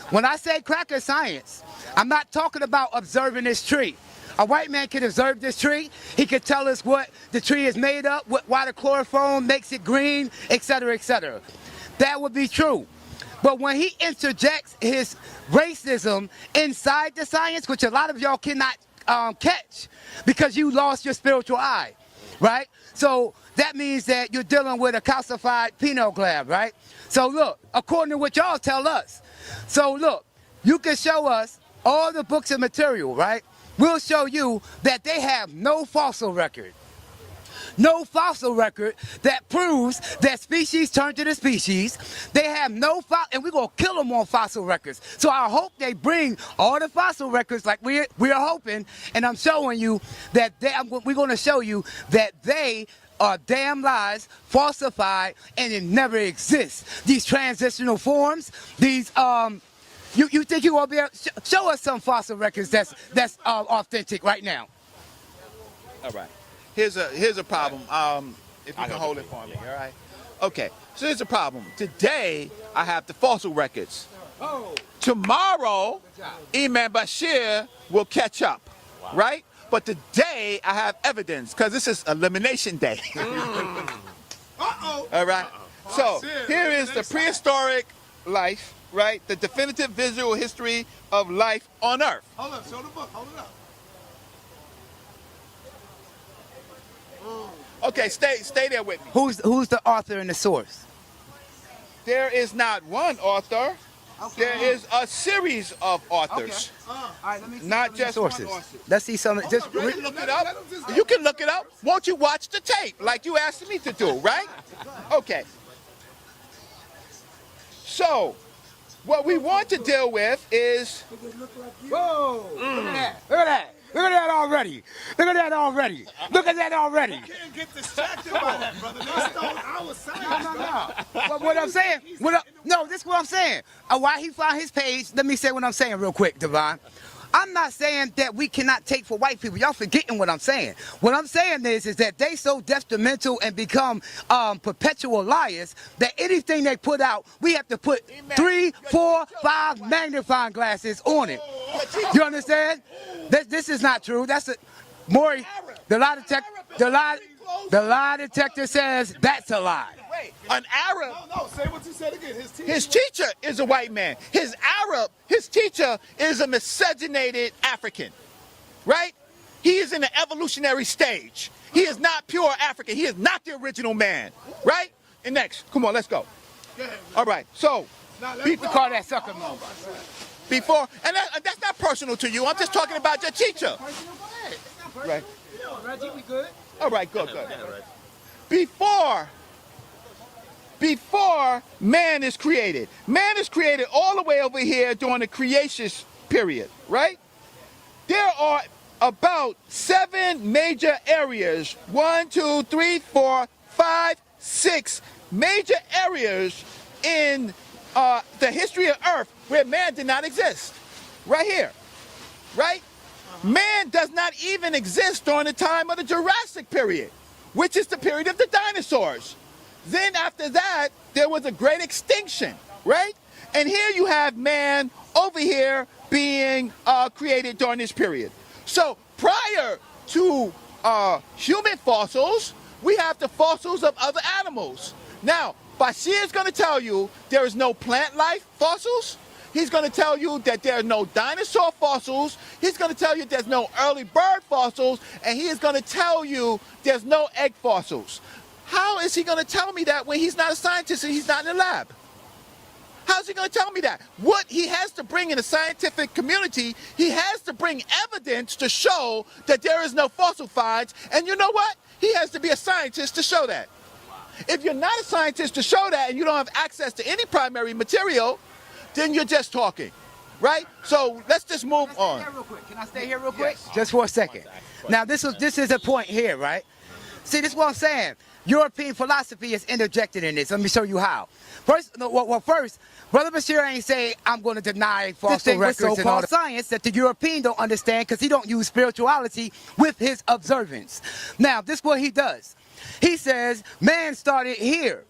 When I say cracker science, I'm not talking about observing this tree. A white man can observe this tree. He can tell us what the tree is made of, why the chlorophyll makes it green, etc., etc. That would be true. But when he interjects his racism inside the science, which a lot of y'all cannot catch because you lost your spiritual eye, right? So that means that you're dealing with a calcified pineal gland, right? So look, according to what y'all tell us. So look, you can show us all the books and material, right? We'll show you that they have no fossil record. No fossil record that proves that species turn to the species. They have no fossil, and we're going to kill them on fossil records. So I hope they bring all the fossil records like we are hoping, and I'm showing you that we're going to show you that they are damn lies, falsified, and it never exists. These transitional forms, these you think you will be able to show us some fossil records that's authentic right now? All right. Here's a problem. If you can hold it for me, all right? Okay. So here's a problem. Today I have the fossil records. Tomorrow, Imam Bashir will catch up, right? But today I have evidence because this is Elimination Day. All right. So here is the prehistoric life. Right? The definitive visual history of life on Earth. Hold up, show the book, hold it up. Okay, stay there with me. Who's the author and the source? There is not one author. Okay. There is a series of authors. Okay. All right, let me see not just sources. one author. Let's see some. Just look it up. You can look it up. Won't you watch the tape like you asked me to do, right? Okay. So, what we want to deal with is... Whoa! Look at that! Look at that already! Look at that already! Look at that already! You can't get distracted by that, brother. They stole our science. No. But what I'm saying... this is what I'm saying. Why he found his page, let me say what I'm saying real quick, Devon. I'm not saying that we cannot take for white people. Y'all forgetting what I'm saying. What I'm saying is that they so detrimental and become perpetual liars that anything they put out, we have to put 3, 4, 5 magnifying glasses on it. You understand? This is not true. That's a Maury. The lie detector says that's a lie. Wait, an Arab. No, say what you said again. His teacher is a white man. His teacher is a miscegenated African, right? He is in the evolutionary stage. He is not pure African. He is not the original man, right? And next, come on, let's go. All right, so. You can call that sucker mode. Before, and that's not personal to you. I'm just talking about your teacher. Right. Reggie, we good? All right, good. Before man is created all the way over here during the creationist period, right? There are about 7 major areas, 1, 2, 3, 4, 5, 6 major areas in the history of Earth where man did not exist. Right here, right? Man does not even exist during the time of the Jurassic period, which is the period of the dinosaurs. Then after that, there was a great extinction, right? And here you have man over here being created during this period. So prior to human fossils, we have the fossils of other animals. Now, Bashir is going to tell you there is no plant life fossils. He's going to tell you that there are no dinosaur fossils. He's going to tell you there's no early bird fossils. And he is going to tell you there's no egg fossils. How is he going to tell me that when he's not a scientist and he's not in the lab? How's he going to tell me that? What he has to bring in the scientific community, he has to bring evidence to show that there is no fossil finds. And you know what? He has to be a scientist to show that. If you're not a scientist to show that and you don't have access to any primary material, then you're just talking. right? So let's just move on. Can I stay here real quick? Just for a second. Now, this is a point here, right? See, this is what I'm saying. European philosophy is interjected in this. Let me show you how. First, first, Brother Bashir ain't say I'm going to deny fossil records and all the science that the European don't understand because he don't use spirituality with his observance. Now, this is what he does. He says man started here.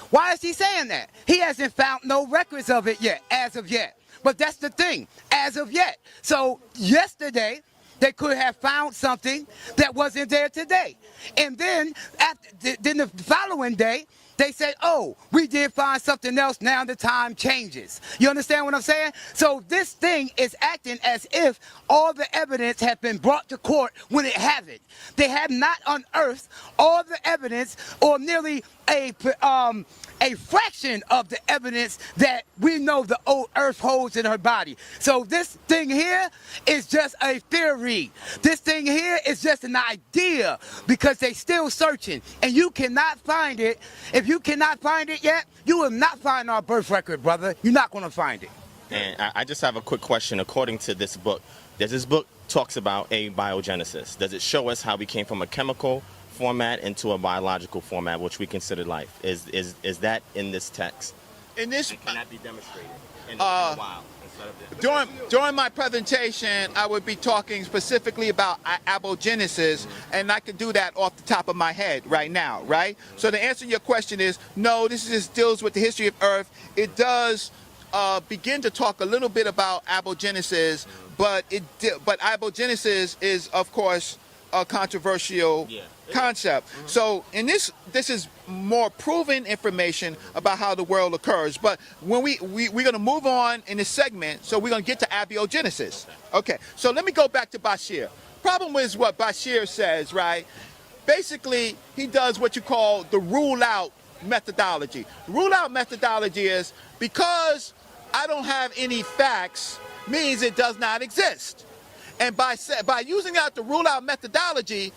Why is he saying that? He hasn't found no records of it yet, as of yet. But that's the thing, as of yet. So yesterday, they could have found something that wasn't there today. And then, then the following day, they say, oh, we did find something else, now the time changes. You understand what I'm saying? So this thing is acting as if all the evidence have been brought to court when it haven't. They have not unearthed all the evidence or nearly a fraction of the evidence that we know the old earth holds in her body. So this thing here is just a theory. This thing here is just an idea because they still searching and you cannot find it. If you cannot find it yet, you will not find our birth record, brother. You're not going to find it. And I just have a quick question. According to this book, does this book talks about abiogenesis? Does it show us how we came from a chemical format into a biological format, which we consider life? Is that in this text? In this, And can that be demonstrated in the wild instead of the... during my presentation, I would be talking specifically about abiogenesis, and I could do that off the top of my head right now, right? So the answer to your question is no. This just deals with the history of Earth. It does begin to talk a little bit about abiogenesis, but abiogenesis is, of course, a controversial concept. So in this is more proven information about how the world occurs. But when we're going to move on in this segment, so we're going to get to abiogenesis. Okay, so let me go back to Bashir. Problem is what Bashir says, right? Basically, he does what you call the rule out methodology. The rule out methodology is because I don't have any facts means it does not exist. And by using out the rule out methodology,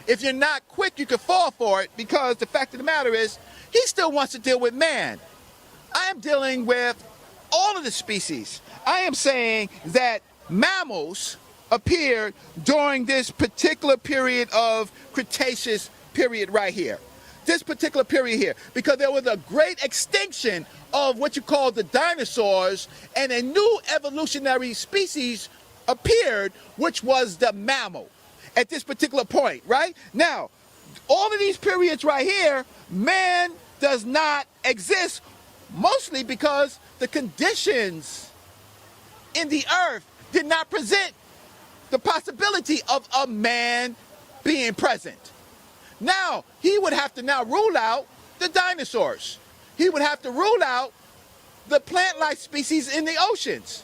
if you're not quick, you can fall for it because the fact of the matter is, he still wants to deal with man. I am dealing with all of the species. I am saying that mammals appeared during this particular period of Cretaceous period right here. This particular period here, because there was a great extinction of what you call the dinosaurs, and a new evolutionary species appeared, which was the mammal at this particular point, right? Now, all of these periods right here, man does not exist, mostly because the conditions in the earth did not present the possibility of a man being present. Now, he would have to now rule out the dinosaurs. He would have to rule out the plant-like species in the oceans.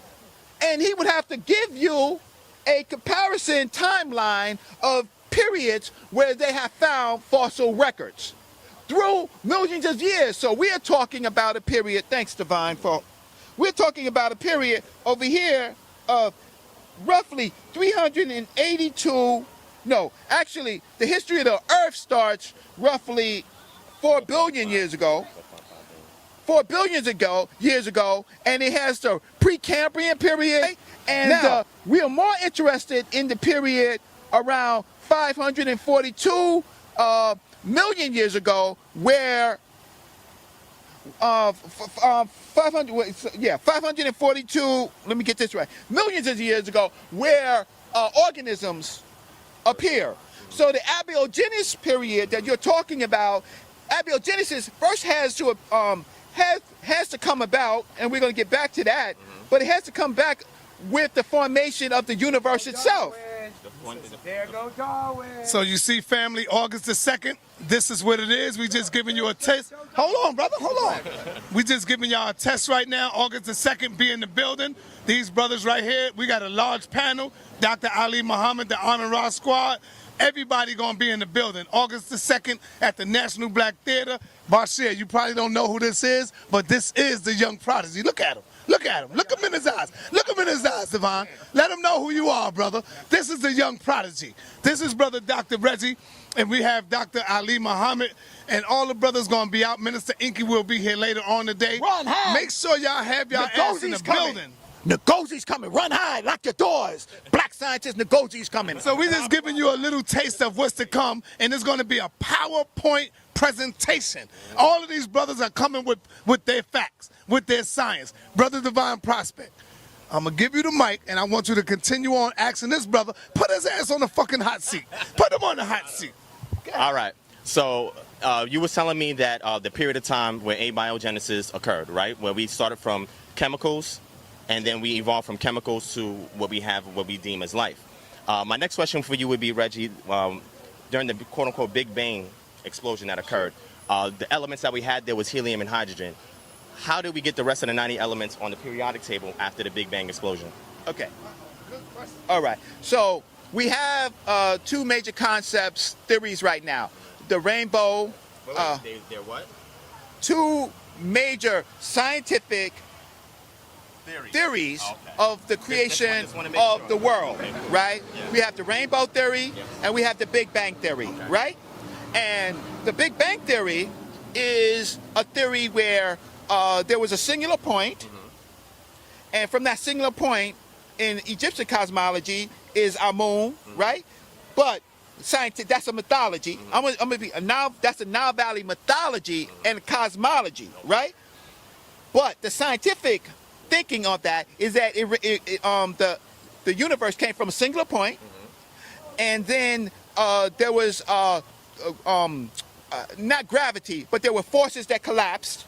And he would have to give you a comparison timeline of periods where they have found fossil records through millions of years. So we are talking about a period, thanks Divine, we're talking about a period over here of roughly 382, no, actually the history of the earth starts roughly 4 billion years ago. 4 billion years ago, and it has the Precambrian period. And now, we are more interested in the period around 542 million years ago, where 542. Let me get this right. Millions of years ago, where organisms appear. So the abiogenesis period that you're talking about, abiogenesis first has to come about, and we're going to get back to that, but it has to come back with the formation of the universe itself. There go Darwin. So you see, family, August the 2nd, this is what it is. We just giving you a test. Hold on, brother, hold on. We just giving y'all a test right now. August the 2nd, be in the building. These brothers right here, we got a large panel. Dr. Ali Muhammad, the Honor Rock Squad. Everybody gonna be in the building. August the 2nd at the National Black Theater. Bashir, you probably don't know who this is, but this is the young prodigy. Look at him. Look at him. Look him in his eyes. Look him in his eyes, Devon. Let him know who you are, brother. This is the young prodigy. This is brother Dr. Reggie, and we have Dr. Ali Muhammad, and all the brothers gonna be out. Minister Inky will be here later on today. Make sure y'all have y'all ass in the building. Ngozi's coming. Run hide. Lock your doors. Black scientist Ngozi's coming. So we're just giving you a little taste of what's to come, and it's going to be a PowerPoint presentation. All of these brothers are coming with their facts, with their science. Brother Divine Prospect, I'm going to give you the mic, and I want you to continue on asking this brother, put his ass on the fucking hot seat. Put him on the hot seat. All right. So you were telling me that the period of time where abiogenesis occurred, right? Where we started from chemicals, and then we evolved from chemicals to what we deem as life. My next question for you would be, Reggie, during the quote-unquote Big Bang explosion that occurred, the elements that we had there was helium and hydrogen. How did we get the rest of the 90 elements on the periodic table after the Big Bang explosion? Okay. All right. So we have two major concepts, theories right now. The rainbow. They're what? Two major scientific theories of the creation of the world, right? Yeah. We have the rainbow theory and we have the Big Bang theory, right? And the Big Bang theory is a theory where there was a singular point, and from that singular point in Egyptian cosmology is Amun, right? But scientific, that's a mythology. I'm gonna be that's a Nile Valley mythology and cosmology, right? But the scientific thinking of that is that the universe came from a singular point, and then there was not gravity, but there were forces that collapsed,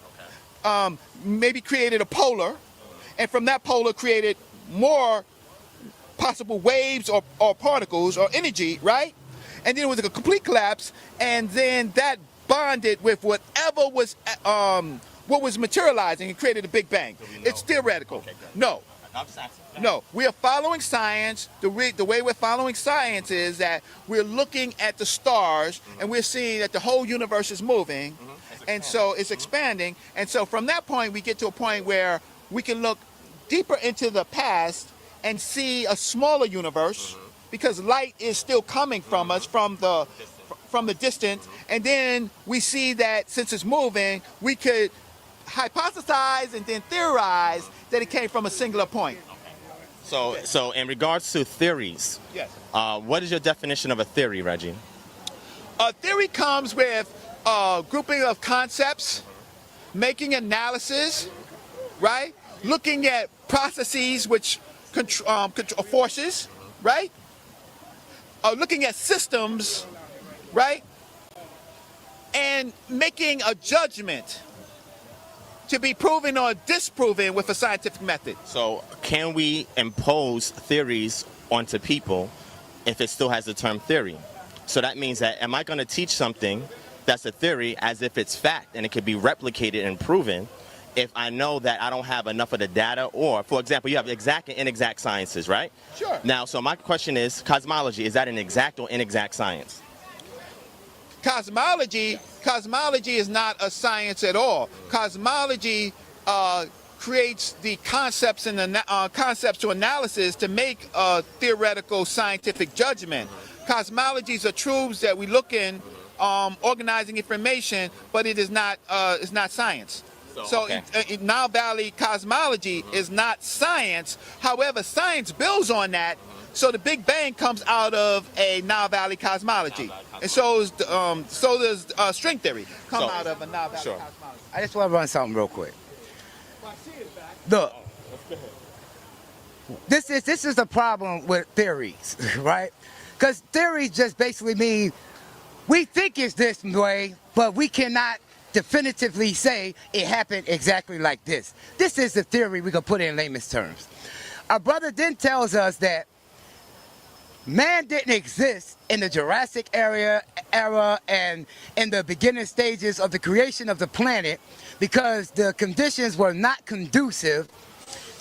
maybe created a polar, and from that polar created more possible waves or particles or energy, right? And then it was a complete collapse, and then that bonded with whatever was what was materializing and created a Big Bang. It's theoretical. Okay, no. No, we are following science. The way we're following science is that we're looking at the stars and we're seeing that the whole universe is moving, and so it's expanding. And so from that point, we get to a point where we can look deeper into the past and see a smaller universe, because light is still coming from us from the distance. And then we see that since it's moving, we could hypothesize and then theorize that it came from a singular point. So in regards to theories, yes. What is your definition of a theory, Reggie? A theory comes with a grouping of concepts, making analysis, right? Looking at processes which control forces, right? Looking at systems, right? And making a judgment to be proven or disproven with a scientific method. So can we impose theories onto people if it still has the term theory? So that means that, am I going to teach something that's a theory as if it's fact and it could be replicated and proven if I know that I don't have enough of the data? Or, for example, you have exact and inexact sciences, right? Sure. Now, so my question is, cosmology, is that an exact or inexact science? Cosmology is not a science at all. Cosmology creates the concepts and the concepts to analysis to make a theoretical scientific judgment. Cosmologies are truths that we look in, organizing information, but it is not science. So Nile Valley cosmology is not science. However, science builds on that. So the Big Bang comes out of a Nile Valley cosmology, and so does string theory come out of a Nile Valley cosmology. I just want to run something real quick. Look, this is the problem with theories, right? Because theories just basically mean we think it's this way, but we cannot definitively say it happened exactly like this. This is the theory we can put in layman's terms. Our brother then tells us that man didn't exist in the Jurassic era and in the beginning stages of the creation of the planet because the conditions were not conducive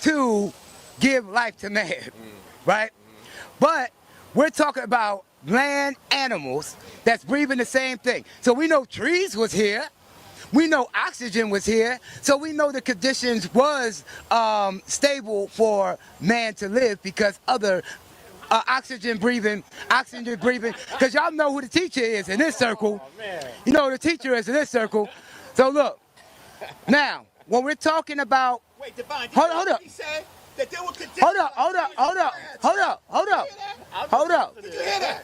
to give life to man, right? But we're talking about land animals that's breathing the same thing. So we know trees was here. We know oxygen was here. So we know the conditions was stable for man to live because other oxygen breathing, because y'all know who the teacher is in this circle. You know who the teacher is in this circle. So look, now, when we're talking about... Wait, Divine, hold up. that there were conditions.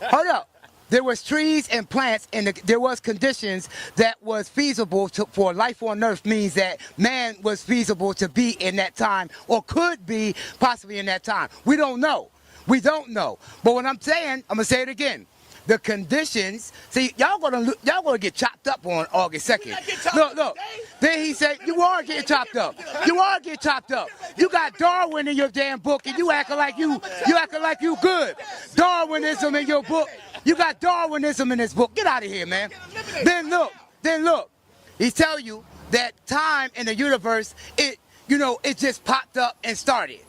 Hold up. There was trees and plants, and there was conditions that was feasible for life on Earth. Means that man was feasible to be in that time, or could be possibly in that time. We don't know. We don't know. But what I'm saying, I'm gonna say it again. The conditions. See, y'all gonna get chopped up on August 2nd. Look. Then he said, "You are getting chopped up. You are getting chopped up. You got Darwin in your damn book, and you acting like you good. Darwinism in your book. You got Darwinism in this book. Get out of here, man. Then look. He tell you that time in the universe, it just popped up and started.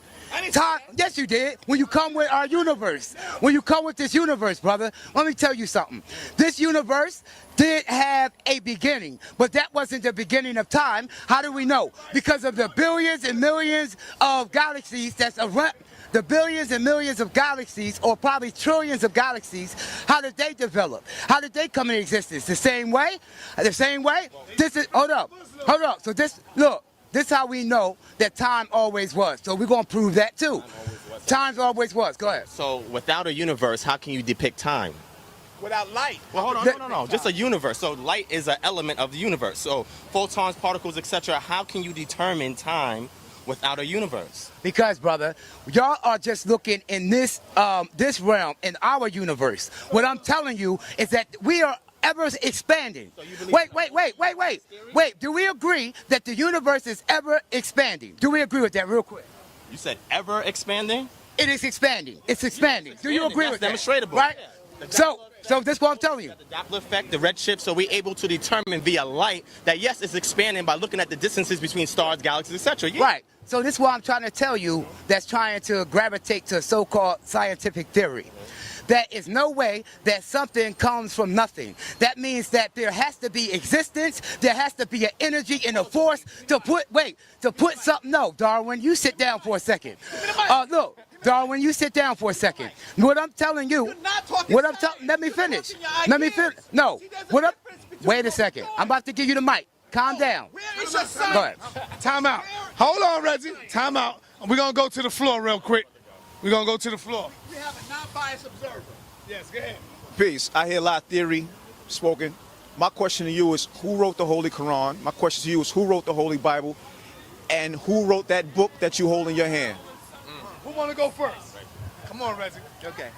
Time, yes, you did. When you come with our universe, when you come with this universe, brother, let me tell you something. This universe did have a beginning, but that wasn't the beginning of time. How do we know? Because of the billions and millions of galaxies that's around. The billions and millions of galaxies, or probably trillions of galaxies, how did they develop? How did they come into existence? The same way? The same way? This is, hold up. So this is how we know that time always was. So we're going to prove that too. Time always was. Go ahead. So without a universe, how can you depict time? Without light. Well, hold on, no. Just a universe. So light is an element of the universe. So photons, particles, etc. How can you determine time without a universe? Because, brother, y'all are just looking in this realm, in our universe. What I'm telling you is that we are ever expanding. So wait. Do we agree that the universe is ever expanding? Do we agree with that real quick? You said ever expanding? It is expanding. It's expanding. Do you agree with that? Demonstratable. Right? Yeah. So this is what I'm telling you. The Doppler effect, the redshift, so we're able to determine via light that yes, it's expanding by looking at the distances between stars, galaxies, etc. Yeah. Right. So this is what I'm trying to tell you that's trying to gravitate to so-called scientific theory. That is no way that something comes from nothing. That means that there has to be existence, there has to be an energy and a force to put something. No, Darwin, you sit down for a second. Look, Darwin, you sit down for a second. What I'm telling you, let me finish. No, wait a second. I'm about to give you the mic. Calm down. Go ahead. Time out. Hold on, Reggie. Time out. We're going to go to the floor real quick. We're going to go to the floor. We have a non-biased observer. Yes, go ahead. Peace. I hear a lot of theory spoken. My question to you is, who wrote the Holy Quran? My question to you is, who wrote the Holy Bible? And who wrote that book that you hold in your hand? Who want to go first? Come on, Reggie. Okay.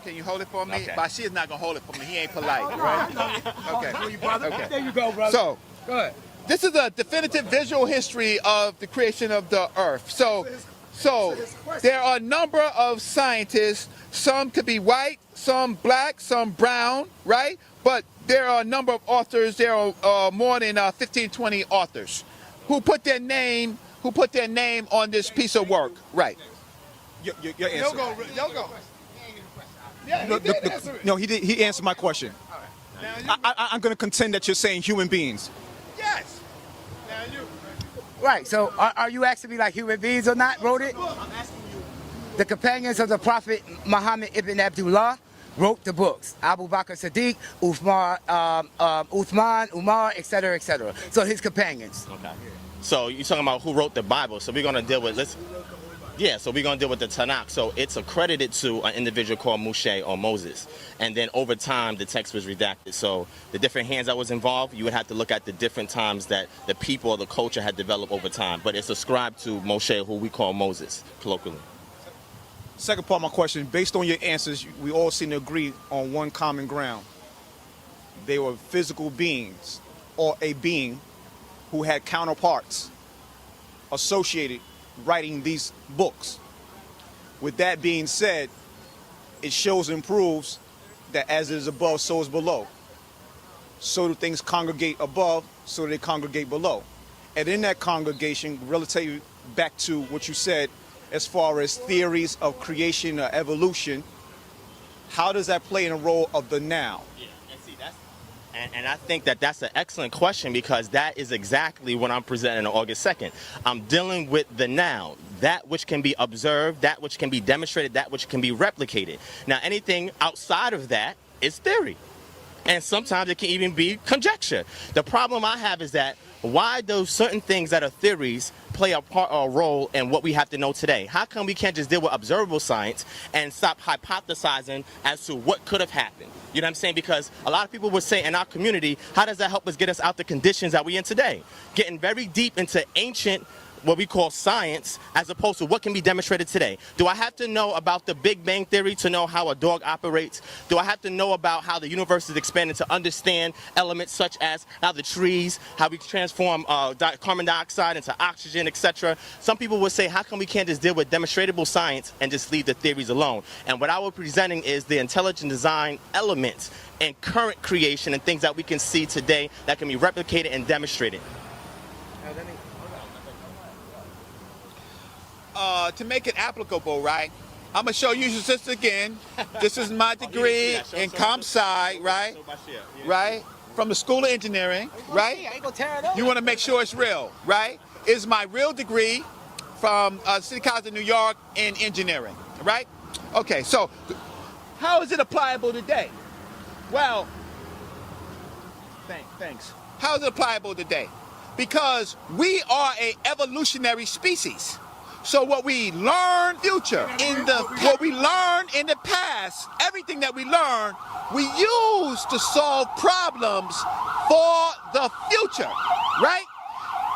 Can you hold it for me? Okay. Bashir's not going to hold it for me. He ain't polite, right? Okay. There you go, brother. So, go ahead. this is a definitive visual history of the creation of the earth. So there are a number of scientists. Some could be white, some black, some brown, right? But there are a number of authors. There are more than 15, 20 authors who put their name on this piece of work, right? Your answer. You'll go. Yeah, he did answer it. No, he did. He answered my question. I'm going to contend that you're saying human beings. Yes. Now you. Right, so are you asking me like human beings or not wrote it? I'm asking you. The companions of the Prophet Muhammad ibn Abdullah wrote the books. Abu Bakr Siddiq, Uthman, Umar, etc., etc. So his companions. Okay. So you're talking about who wrote the Bible. So we're going to deal with the Tanakh. So it's accredited to an individual called Moshe or Moses. And then over time, the text was redacted. So the different hands that was involved, you would have to look at the different times that the people or the culture had developed over time. But it's ascribed to Moshe, who we call Moses, colloquially. Second part of my question, based on your answers, we all seem to agree on one common ground. They were physical beings, or a being who had counterparts associated writing these books. With that being said, it shows and proves that as it is above, so is below. So do things congregate above, so they congregate below. And in that congregation, relative back to what you said, as far as theories of creation or evolution, how does that play in a role of the now? Yeah, and see, and I think that that's an excellent question, because that is exactly what I'm presenting on August 2nd. I'm dealing with the now, that which can be observed, that which can be demonstrated, that which can be replicated. Now, anything outside of that is theory. and sometimes it can even be conjecture. The problem I have is that why do certain things that are theories play a role in what we have to know today? How come we can't just deal with observable science and stop hypothesizing as to what could have happened? You know what I'm saying? Because a lot of people would say in our community, how does that help us get us out the conditions that we're in today? Getting very deep into ancient, what we call science, as opposed to what can be demonstrated today. Do I have to know about the Big Bang Theory to know how a dog operates? Do I have to know about how the universe is expanding to understand elements such as how the trees, how we transform carbon dioxide into oxygen, etc.? Some people would say, how come we can't just deal with demonstratable science and just leave the theories alone? And what I was presenting is the intelligent design elements in current creation and things that we can see today that can be replicated and demonstrated. To make it applicable, right? I'm gonna show you this again. This is my degree in comp sci, right? Right? From the School of Engineering, right? You want to make sure it's real, right? It's my real degree from City College of New York in engineering, right? Okay, so how is it applicable today? Well, thanks. How is it applicable today? Because we are an evolutionary species. So what we learn what we learn in the past, everything that we learn, we use to solve problems for the future, right?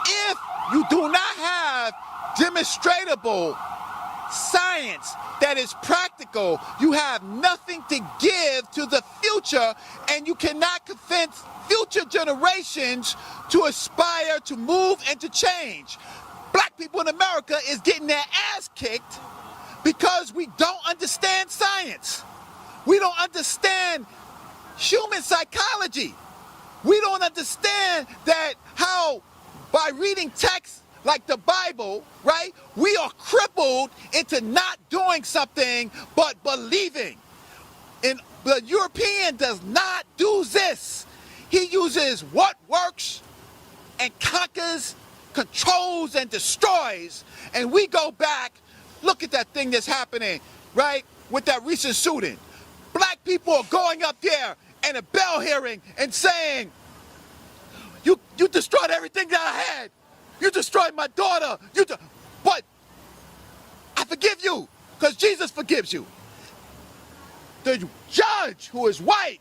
If you do not have demonstrable science that is practical, you have nothing to give to the future, and you cannot convince future generations to aspire to move and to change. Black people in America is getting their ass kicked because we don't understand science. We don't understand human psychology. We don't understand that how by reading texts like the Bible, right, we are crippled into not doing something but believing. And the European does not do this. He uses what works and conquers, controls and destroys, and we go back, look at that thing that's happening, right, with that recent shooting. Black people are going up there in a bell hearing and saying, you destroyed everything that I had. You destroyed my daughter. But I forgive you because Jesus forgives you. The judge, who is white,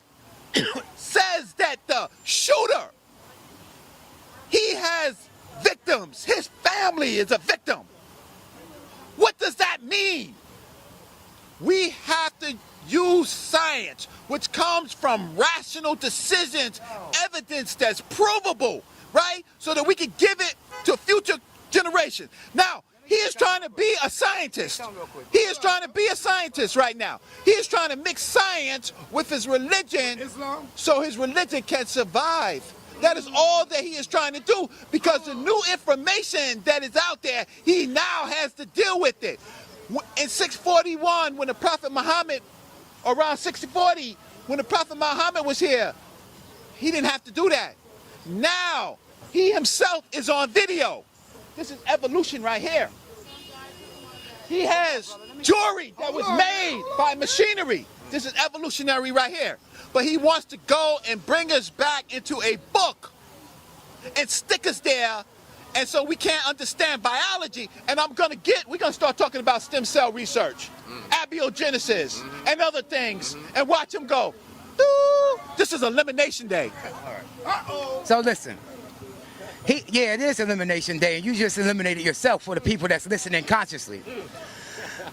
says that the shooter, he has victims. His family is a victim. What does that mean? We have to use science, which comes from rational decisions, evidence that's provable, right? So that we can give it to future generations. Now, he is trying to be a scientist. He is trying to be a scientist right now. He is trying to mix science with his religion so his religion can survive. That is all that he is trying to do, because the new information that is out there, he now has to deal with it. In 641, when the Prophet Muhammad, around 640, when the Prophet Muhammad was here, he didn't have to do that. Now, he himself is on video. This is evolution right here. He has jewelry that was made by machinery. This is evolutionary right here. But he wants to go and bring us back into a book and stick us there, and so we can't understand biology. And we're gonna start talking about stem cell research, abiogenesis, and other things, and watch him go. This is Elimination Day. So listen, it is Elimination Day, and you just eliminated yourself for the people that's listening consciously.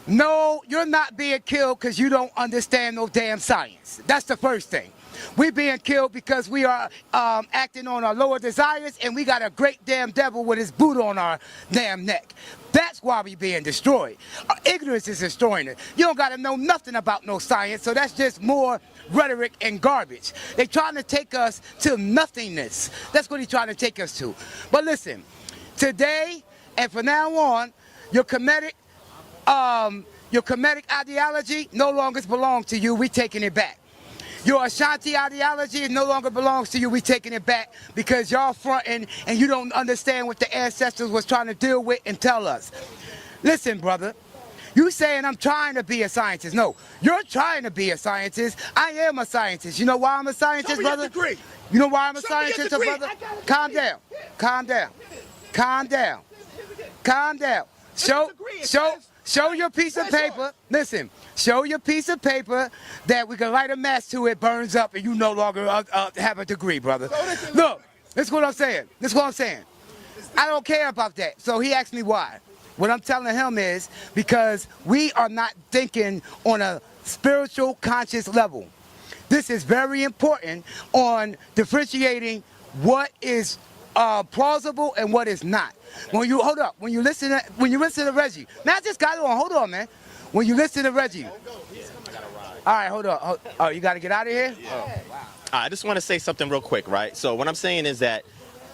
No, you're not being killed because you don't understand no damn science. That's the first thing. We're being killed because we are acting on our lower desires, and we got a great damn devil with his boot on our damn neck. That's why we being destroyed. Our ignorance is destroying it. You don't got to know nothing about no science, so that's just more rhetoric and garbage. They're trying to take us to nothingness. That's what he's trying to take us to. But listen, today and from now on, your comedic ideology no longer belongs to you. We taking it back. Your Ashanti ideology no longer belongs to you. We taking it back because y'all fronting and you don't understand what the ancestors was trying to deal with and tell us. Listen, brother, You saying I'm trying to be a scientist. No, you're trying to be a scientist. I am a scientist. You know why I'm a scientist, brother? Degree. You know why I'm a Show me your scientist, degree. brother? I got a Calm degree. down. Calm down. Calm down. Calm down. Show your piece of paper. Listen, show your piece of paper that we can light a match to it, burns up, and you no longer have a degree, brother. Look, this is what I'm saying. This is what I'm saying. I don't care about that. So he asked me why. What I'm telling him is because we are not thinking on a spiritual conscious level. This is very important on differentiating what is plausible and what is not. When you hold up, when you listen to Reggie, man, I just got it on. Hold on, man. When you listen to Reggie, all right, hold on. Oh, you got to get out of here. Oh, wow. I just want to say something real quick, right? So what I'm saying is that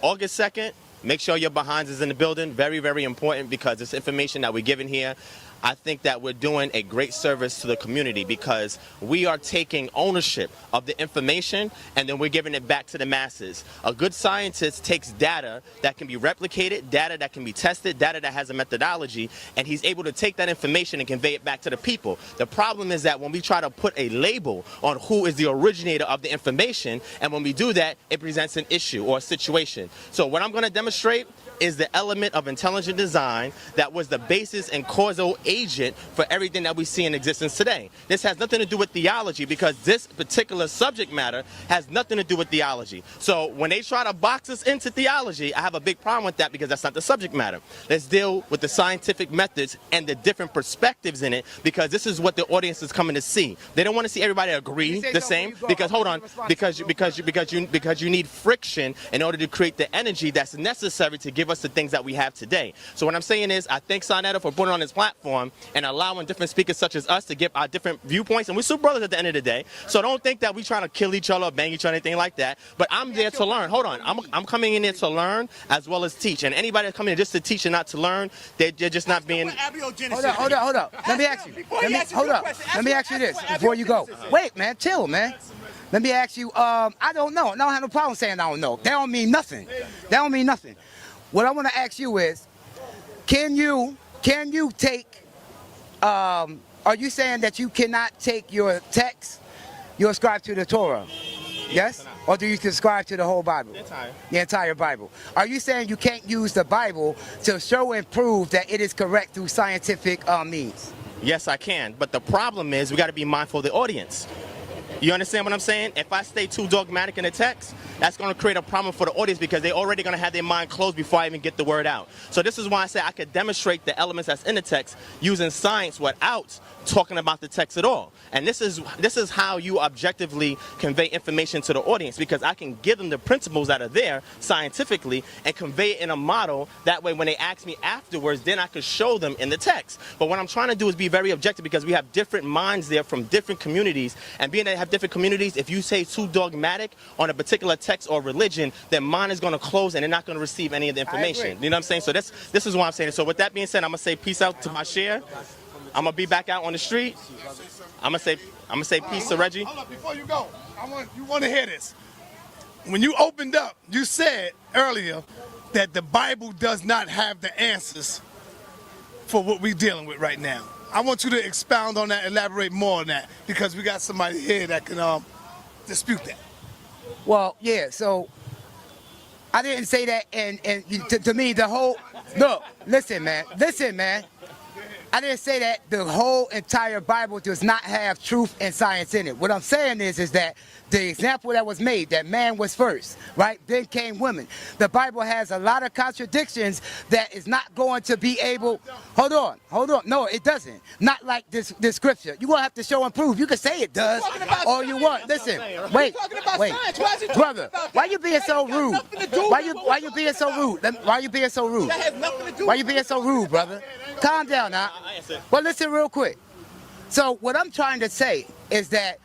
August 2nd, make sure your behinds is in the building. Very, very important because this information that we're giving here, I think that we're doing a great service to the community because we are taking ownership of the information and then we're giving it back to the masses. A good scientist takes data that can be replicated, data that can be tested, data that has a methodology, and he's able to take that information and convey it back to the people. The problem is that when we try to put a label on who is the originator of the information, and when we do that, it presents an issue or a situation. So what I'm going to demonstrate is the element of intelligent design that was the basis and causal agent for everything that we see in existence today. This has nothing to do with theology because this particular subject matter has nothing to do with theology. So when they try to box us into theology, I have a big problem with that because that's not the subject matter. Let's deal with the scientific methods and the different perspectives in it because this is what the audience is coming to see. They don't want to see everybody agree the same because hold on, because you need friction in order to create the energy that's necessary to give us the things that we have today. So what I'm saying is I thank sa.neter for putting on this platform and allowing different speakers such as us to give our different viewpoints, and we're super brothers at the end of the day. So don't think that we're trying to kill each other or bang each other or anything like that. But I'm there to learn. Hold on. I'm coming in here to learn as well as teach. And anybody that's coming in just to teach and not to learn, they're just not being... Hold up. Let me ask you. Let me ask you this before you go. Wait, man. Chill, man. Let me ask you, I don't know. I don't have no problem saying I don't know. That don't mean nothing. That don't mean nothing. What I want to ask you is, can you take, are you saying that you cannot take your text, you ascribe to the Torah? Yes? Or do you subscribe to the whole Bible? The entire Bible. Are you saying you can't use the Bible to show and prove that it is correct through scientific means? Yes, I can. But the problem is we got to be mindful of the audience. You understand what I'm saying? If I stay too dogmatic in the text, that's going to create a problem for the audience because they're already going to have their mind closed before I even get the word out. So this is why I say I could demonstrate the elements that's in the text using science without talking about the text at all. And this is how you objectively convey information to the audience because I can give them the principles that are there scientifically and convey it in a model. That way when they ask me afterwards, then I could show them in the text. But what I'm trying to do is be very objective because we have different minds there from different communities, and being that they have different communities, if you say too dogmatic on a particular text or religion, then mine is going to close and they're not going to receive any of the information. You know what I'm saying? So this is why I'm saying it. So with that being said, I'm going to say peace out to Bashir. I'm going to be back out on the street. I'm going to say peace to Reggie. Hold up, before you go, you want to hear this. When you opened up, you said earlier that the Bible does not have the answers for what we're dealing with right now. I want you to expound on that, elaborate more on that, because we got somebody here that can dispute that. Well, yeah, so I didn't say that, and to me, the whole, look, listen, man. I didn't say that the whole entire Bible does not have truth and science in it. What I'm saying is that the example that was made, that man was first, right? Then came women. The Bible has a lot of contradictions that is not going to be able, hold on. No, it doesn't. Not like this scripture. You're going to have to show and prove. You can say it does all you want. Listen, wait. Brother, why you being so rude? Why you being so rude? Why you being so rude? Why you being so rude, brother? Calm down now. Well, listen real quick. So what I'm trying to say is that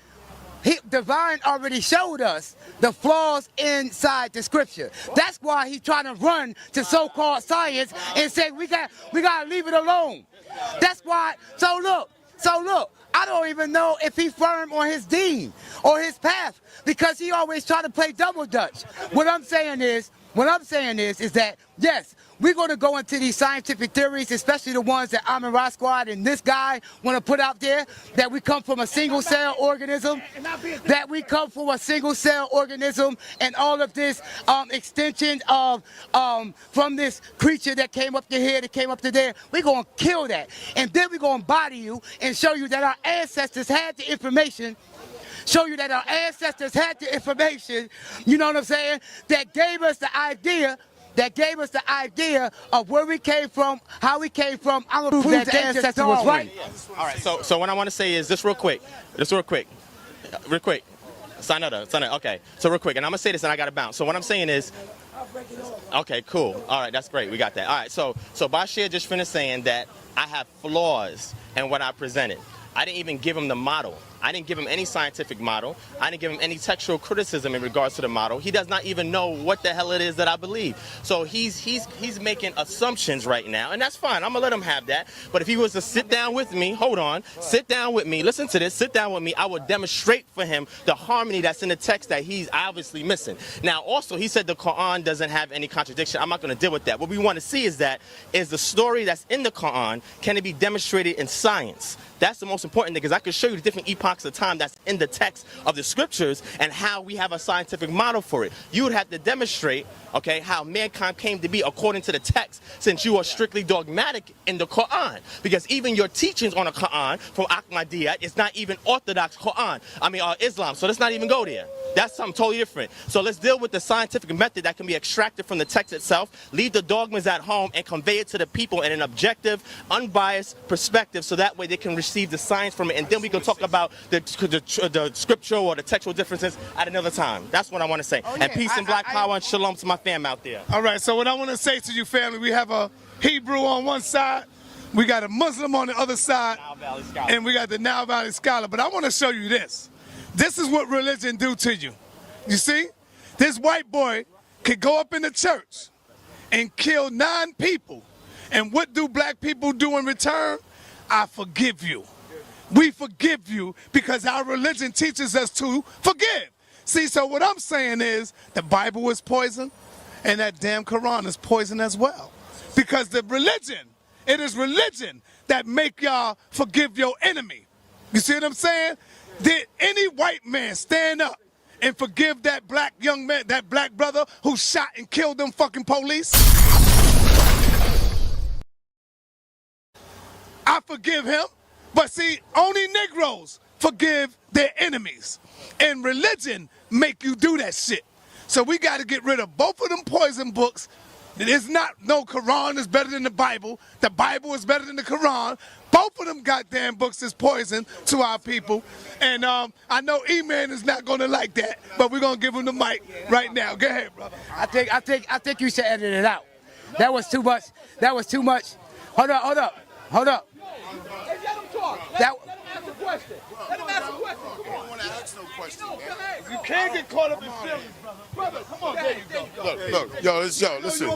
Divine already showed us the flaws inside the scripture. That's why he's trying to run to so-called science and say we got to leave it alone. That's why. So look. I don't even know if he's firm on his deen or his path because he always try to play double dutch. What I'm saying is, what I'm saying is that, yes, we're going to go into these scientific theories, especially the ones that Amin Ra Squad and this guy want to put out there, that we come from a single-cell organism, and all of this extension of from this creature that came up to here, that came up to there. We're going to kill that. And then we're going to body you and show you that our ancestors had the information, you know what I'm saying, that gave us the idea of where we came from, how we came from. I'm going to prove that the ancestors was right. All right, so what I want to say is this real quick. sa.neter, okay. So real quick, and I'm going to say this and I got to bounce. So what I'm saying is, okay, cool. All right, that's great. We got that. All right, so Bashir just finished saying that I have flaws in what I presented. I didn't even give him the model. I didn't give him any scientific model. I didn't give him any textual criticism in regards to the model. He does not even know what the hell it is that I believe. So he's making assumptions right now, and that's fine. I'm gonna let him have that. But if he was to sit down with me, hold on, sit down with me, listen to this, sit down with me, I would demonstrate for him the harmony that's in the text that he's obviously missing. Now, also, he said the Quran doesn't have any contradiction. I'm not gonna deal with that. What we want to see is the story that's in the Quran, can it be demonstrated in science? That's the most important thing, because I can show you the different epochs of time that's in the text of the scriptures and how we have a scientific model for it. You would have to demonstrate, okay, how mankind came to be according to the text, since you are strictly dogmatic in the Quran. Because even your teachings on the Quran from Ahmadiyya is not even Orthodox Islam. So let's not even go there. That's something totally different. So let's deal with the scientific method that can be extracted from the text itself, leave the dogmas at home, and convey it to the people in an objective, unbiased perspective, so that way they can receive the science from it, and then we can talk about the scriptural or the textual differences at another time. That's what I want to say. And peace and black power and shalom to my fam out there. All right, so what I want to say to you, family, we have a Hebrew on one side, we got a Muslim on the other side, and we got the Nile Valley Scholar. But I want to show you this. This is what religion do to you. You see? This white boy could go up in the church and kill 9 people. And what do black people do in return? I forgive you. We forgive you because our religion teaches us to forgive. See, so what I'm saying is the Bible is poison and that damn Quran is poison as well. Because it is religion that make y'all forgive your enemy. You see what I'm saying? Did any white man stand up and forgive that black young man, that black brother who shot and killed them fucking police? I forgive him. But see, only Negroes forgive their enemies. And religion make you do that shit. So we got to get rid of both of them poison books. It's not no Quran is better than the Bible. The Bible is better than the Quran. Both of them goddamn books is poison to our people. And I know E-Man is not going to like that, but we're going to give him the mic right now. Go ahead, brother. I think you should edit it out. That was too much. Hold up. Let him ask a question. Come on. I don't want to ask no question, man. You can't get caught up in feelings, brother. Come on, there you go. Look,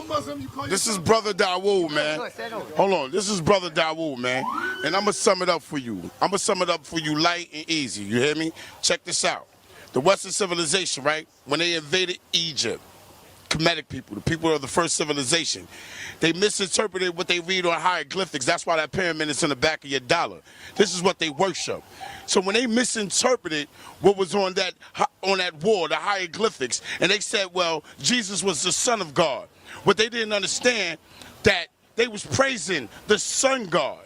listen. This is Brother Dawood, man. Hold on. This is Brother Dawood, man. And I'm going to sum it up for you. I'm going to sum it up for you light and easy. You hear me? Check this out. The Western civilization, right? When they invaded Egypt, Kemetic people, the people of the first civilization, they misinterpreted what they read on hieroglyphics. That's why that pyramid is in the back of your dollar. This is what they worship. So when they misinterpreted what was on that wall, the hieroglyphics, and they said, well, Jesus was the Son of God. What they didn't understand, that they was praising the sun god.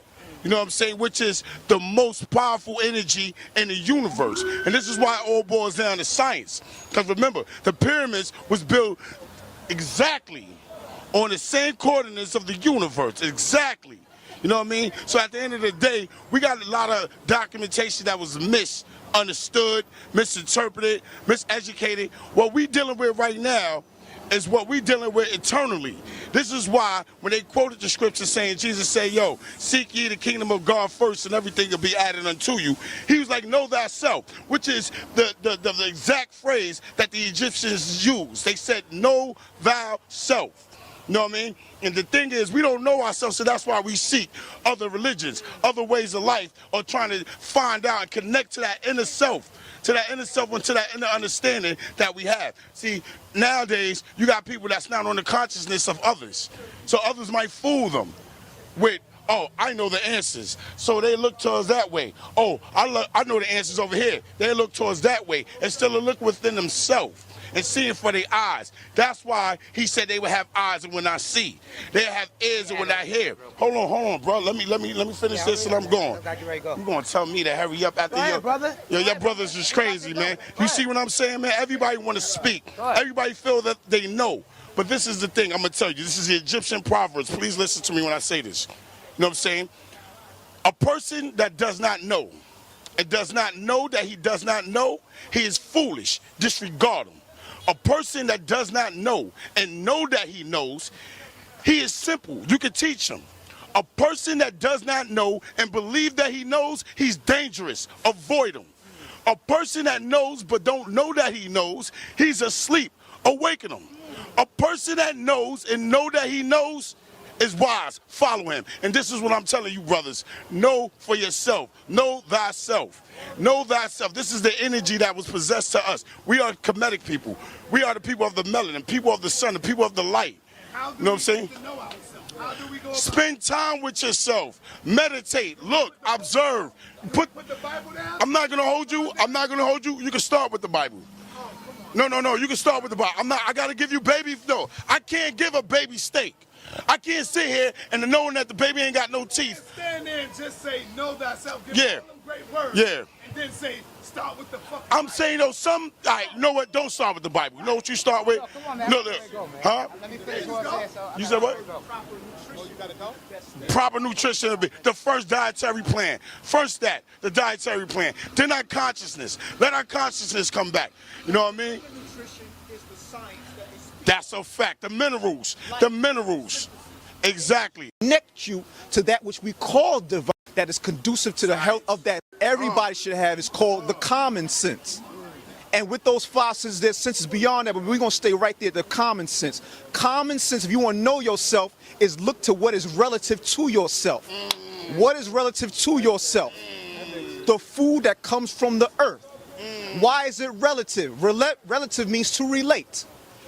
You know what I'm saying? Which is the most powerful energy in the universe. And this is why it all boils down to science. Because remember, the pyramids was built exactly on the same coordinates of the universe. Exactly. You know what I mean? So at the end of the day, we got a lot of documentation that was misunderstood, misinterpreted, miseducated. What we dealing with right now is what we dealing with eternally. This is why when they quoted the scripture saying, Jesus said, yo, seek ye the kingdom of God first and everything will be added unto you. He was like, know thyself, which is the exact phrase that the Egyptians used. They said, know thyself. You know what I mean? And the thing is, we don't know ourselves, so that's why we seek other religions, other ways of life, or trying to find out and connect to that inner self, and to that inner understanding that we have. See, nowadays, you got people that's not on the consciousness of others. So others might fool them with, oh, I know the answers. So they look towards that way. Oh, I know the answers over here. They look towards that way instead of look within themselves and seeing for their eyes. That's why he said they would have eyes and will not see. They have ears and will not hear. Hold on, bro. Let me finish this and I'm going. You're gonna tell me to hurry up after your brother? Yo, your brothers is crazy, man. You see what I'm saying, man? Everybody want to speak. Everybody feel that they know. But this is the thing I'm gonna tell you. This is the Egyptian Proverbs. Please listen to me when I say this. You know what I'm saying? A person that does not know and does not know that he does not know, he is foolish. Disregard him. A person that does not know and know that he knows, he is simple. You can teach him. A person that does not know and believe that he knows, he's dangerous. Avoid him. A person that knows but don't know that he knows, he's asleep. Awaken him. A person that knows and know that he knows is wise. Follow him. And this is what I'm telling you, brothers. Know for yourself. Know thyself. Know thyself. This is the energy that was possessed to us. We are Kemetic people. We are the people of the melanin, people of the sun, the people of the light. You know what I'm saying? Spend time with yourself. Meditate. Look. Observe. Put the Bible down. I'm not going to hold you. I'm not going to hold you. You can start with the Bible. No. You can start with the Bible. I got to give you baby. No. I can't give a baby steak. I can't sit here and knowing that the baby ain't got no teeth. Stand there and just say, know thyself. Give Yeah. them great words. Yeah. And then say, start with the fucking I'm saying though, all right, you know what? Don't start with the Bible. You know what you start with? No, huh? Let me finish what I'm saying. You said what? Proper nutrition. The first dietary plan. First the dietary plan. Then our consciousness. Let our consciousness come back. You know what I mean? That's a fact. The minerals. Exactly. Connect you to that which we call divine, that is conducive to the health of that everybody should have, is called the common sense. And with those 5 senses, there's senses beyond that, but we're going to stay right there, the common sense. Common sense, if you want to know yourself, is look to what is relative to yourself. What is relative to yourself? The food that comes from the earth. Why is it relative? Relative means to relate.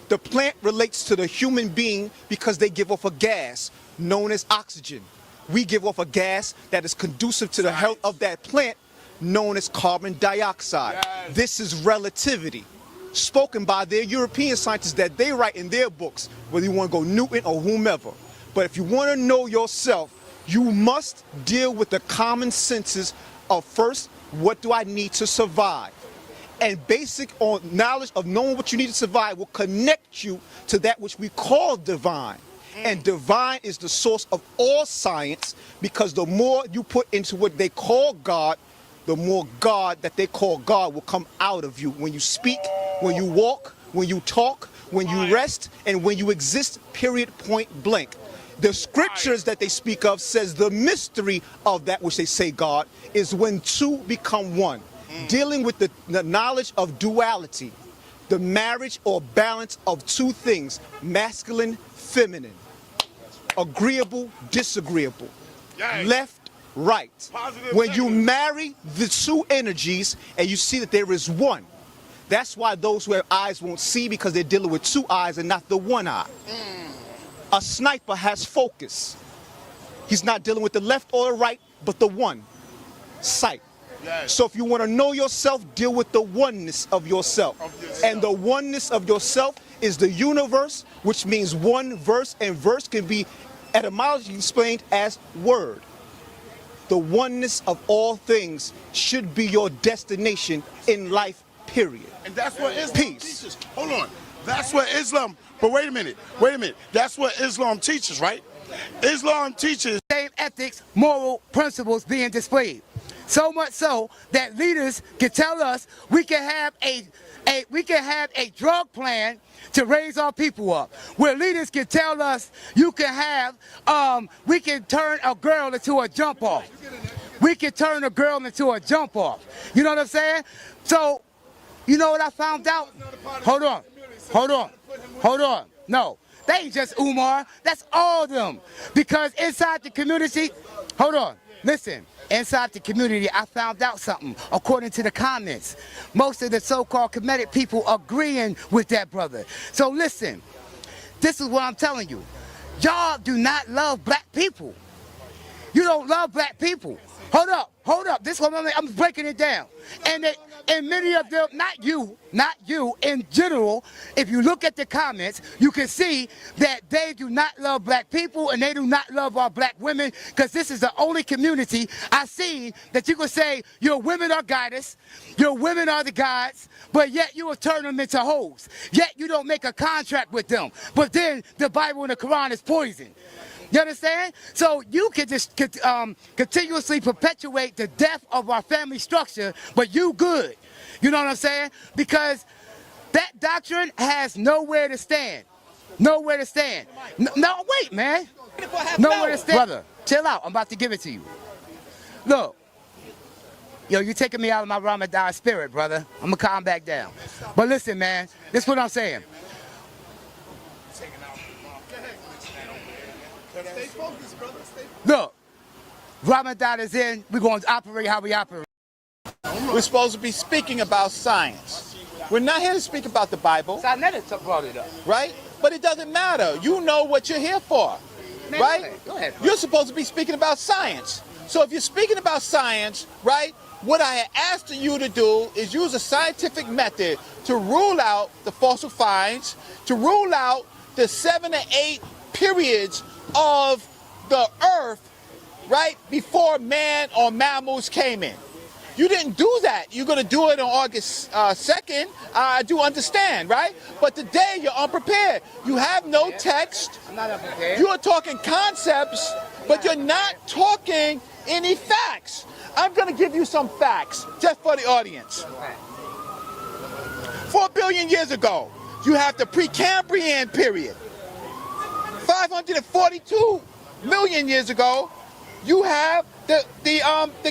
The plant relates to the human being because they give off a gas known as oxygen. We give off a gas that is conducive to the health of that plant known as carbon dioxide. Yes. This is relativity, spoken by their European scientists that they write in their books, whether you want to go Newton or whomever. But if you want to know yourself, you must deal with the common senses of first, what do I need to survive? And basic knowledge of knowing what you need to survive will connect you to that which we call divine. And divine is the source of all science, because the more you put into what they call God, the more God that they call God will come out of you when you speak, when you walk, when you talk, when you rest, and when you exist, period, point blank. The scriptures that they speak of says the mystery of that which they say God is when two become one. Dealing with the knowledge of duality, the marriage or balance of two things, masculine, feminine, agreeable, disagreeable, left, right. When you marry the two energies and you see that there is one, that's why those who have eyes won't see, because they're dealing with two eyes and not the one eye. A sniper has focus. He's not dealing with the left or the right, but the one, sight. Yes. So if you want to know yourself, deal with the oneness of yourself. And the oneness of yourself is the universe, which means one verse, and verse can be etymologically explained as word. The oneness of all things should be your destination in life, period. And that's what Islam teaches. Hold on. That's what Islam, but wait a minute. That's what Islam teaches, right? Islam teaches same ethics, moral principles being displayed. So much so that leaders can tell us we can have a drug plan to raise our people up. Where leaders can tell us you can have we can turn a girl into a jump off. We can turn a girl into a jump off. You know what I'm saying? So, you know what I found out? Hold on. No. They ain't just Umar. That's all of them. Because inside the community, hold on, listen. Inside the community, I found out something. According to the comments, most of the so-called Kemetic people agreeing with that brother. So listen, this is what I'm telling you. Y'all do not love black people. You don't love black people. Hold up. This one, I'm breaking it down. And many of them, not you, in general, if you look at the comments, you can see that they do not love black people and they do not love our black women, because this is the only community I've seen that you can say your women are goddess, your women are the gods, but yet you will turn them into hoes. Yet you don't make a contract with them. But then the Bible and the Quran is poison. You understand? So you can just continuously perpetuate the death of our family structure, but you good. You know what I'm saying? Because that doctrine has nowhere to stand. Nowhere to stand. No, wait, man. Nowhere to stand. Brother, chill out. I'm about to give it to you. Look. Yo, you taking me out of my Ramadan spirit, brother. I'm going to calm back down. But listen, man. This is what I'm saying. Stay focused, brother. Stay focused. Look, Ramadan is in. We're going to operate how we operate. We're supposed to be speaking about science. We're not here to speak about the Bible. Sa.neter brought it up. Right? But it doesn't matter. You know what you're here for. Man, right? Go ahead. You're supposed to be speaking about science. So if you're speaking about science, right, what I had asked you to do is use a scientific method to rule out the fossil finds, to rule out the 7 or 8 periods of the earth, right, before man or mammals came in. You didn't do that. You're going to do it on August 2nd. I do understand, right? But today you're unprepared. You have no text. I'm not unprepared. You are talking concepts, but you're not talking any facts. I'm going to give you some facts just for the audience. 4 billion years ago, you have the Precambrian period. 542 million years ago, you have the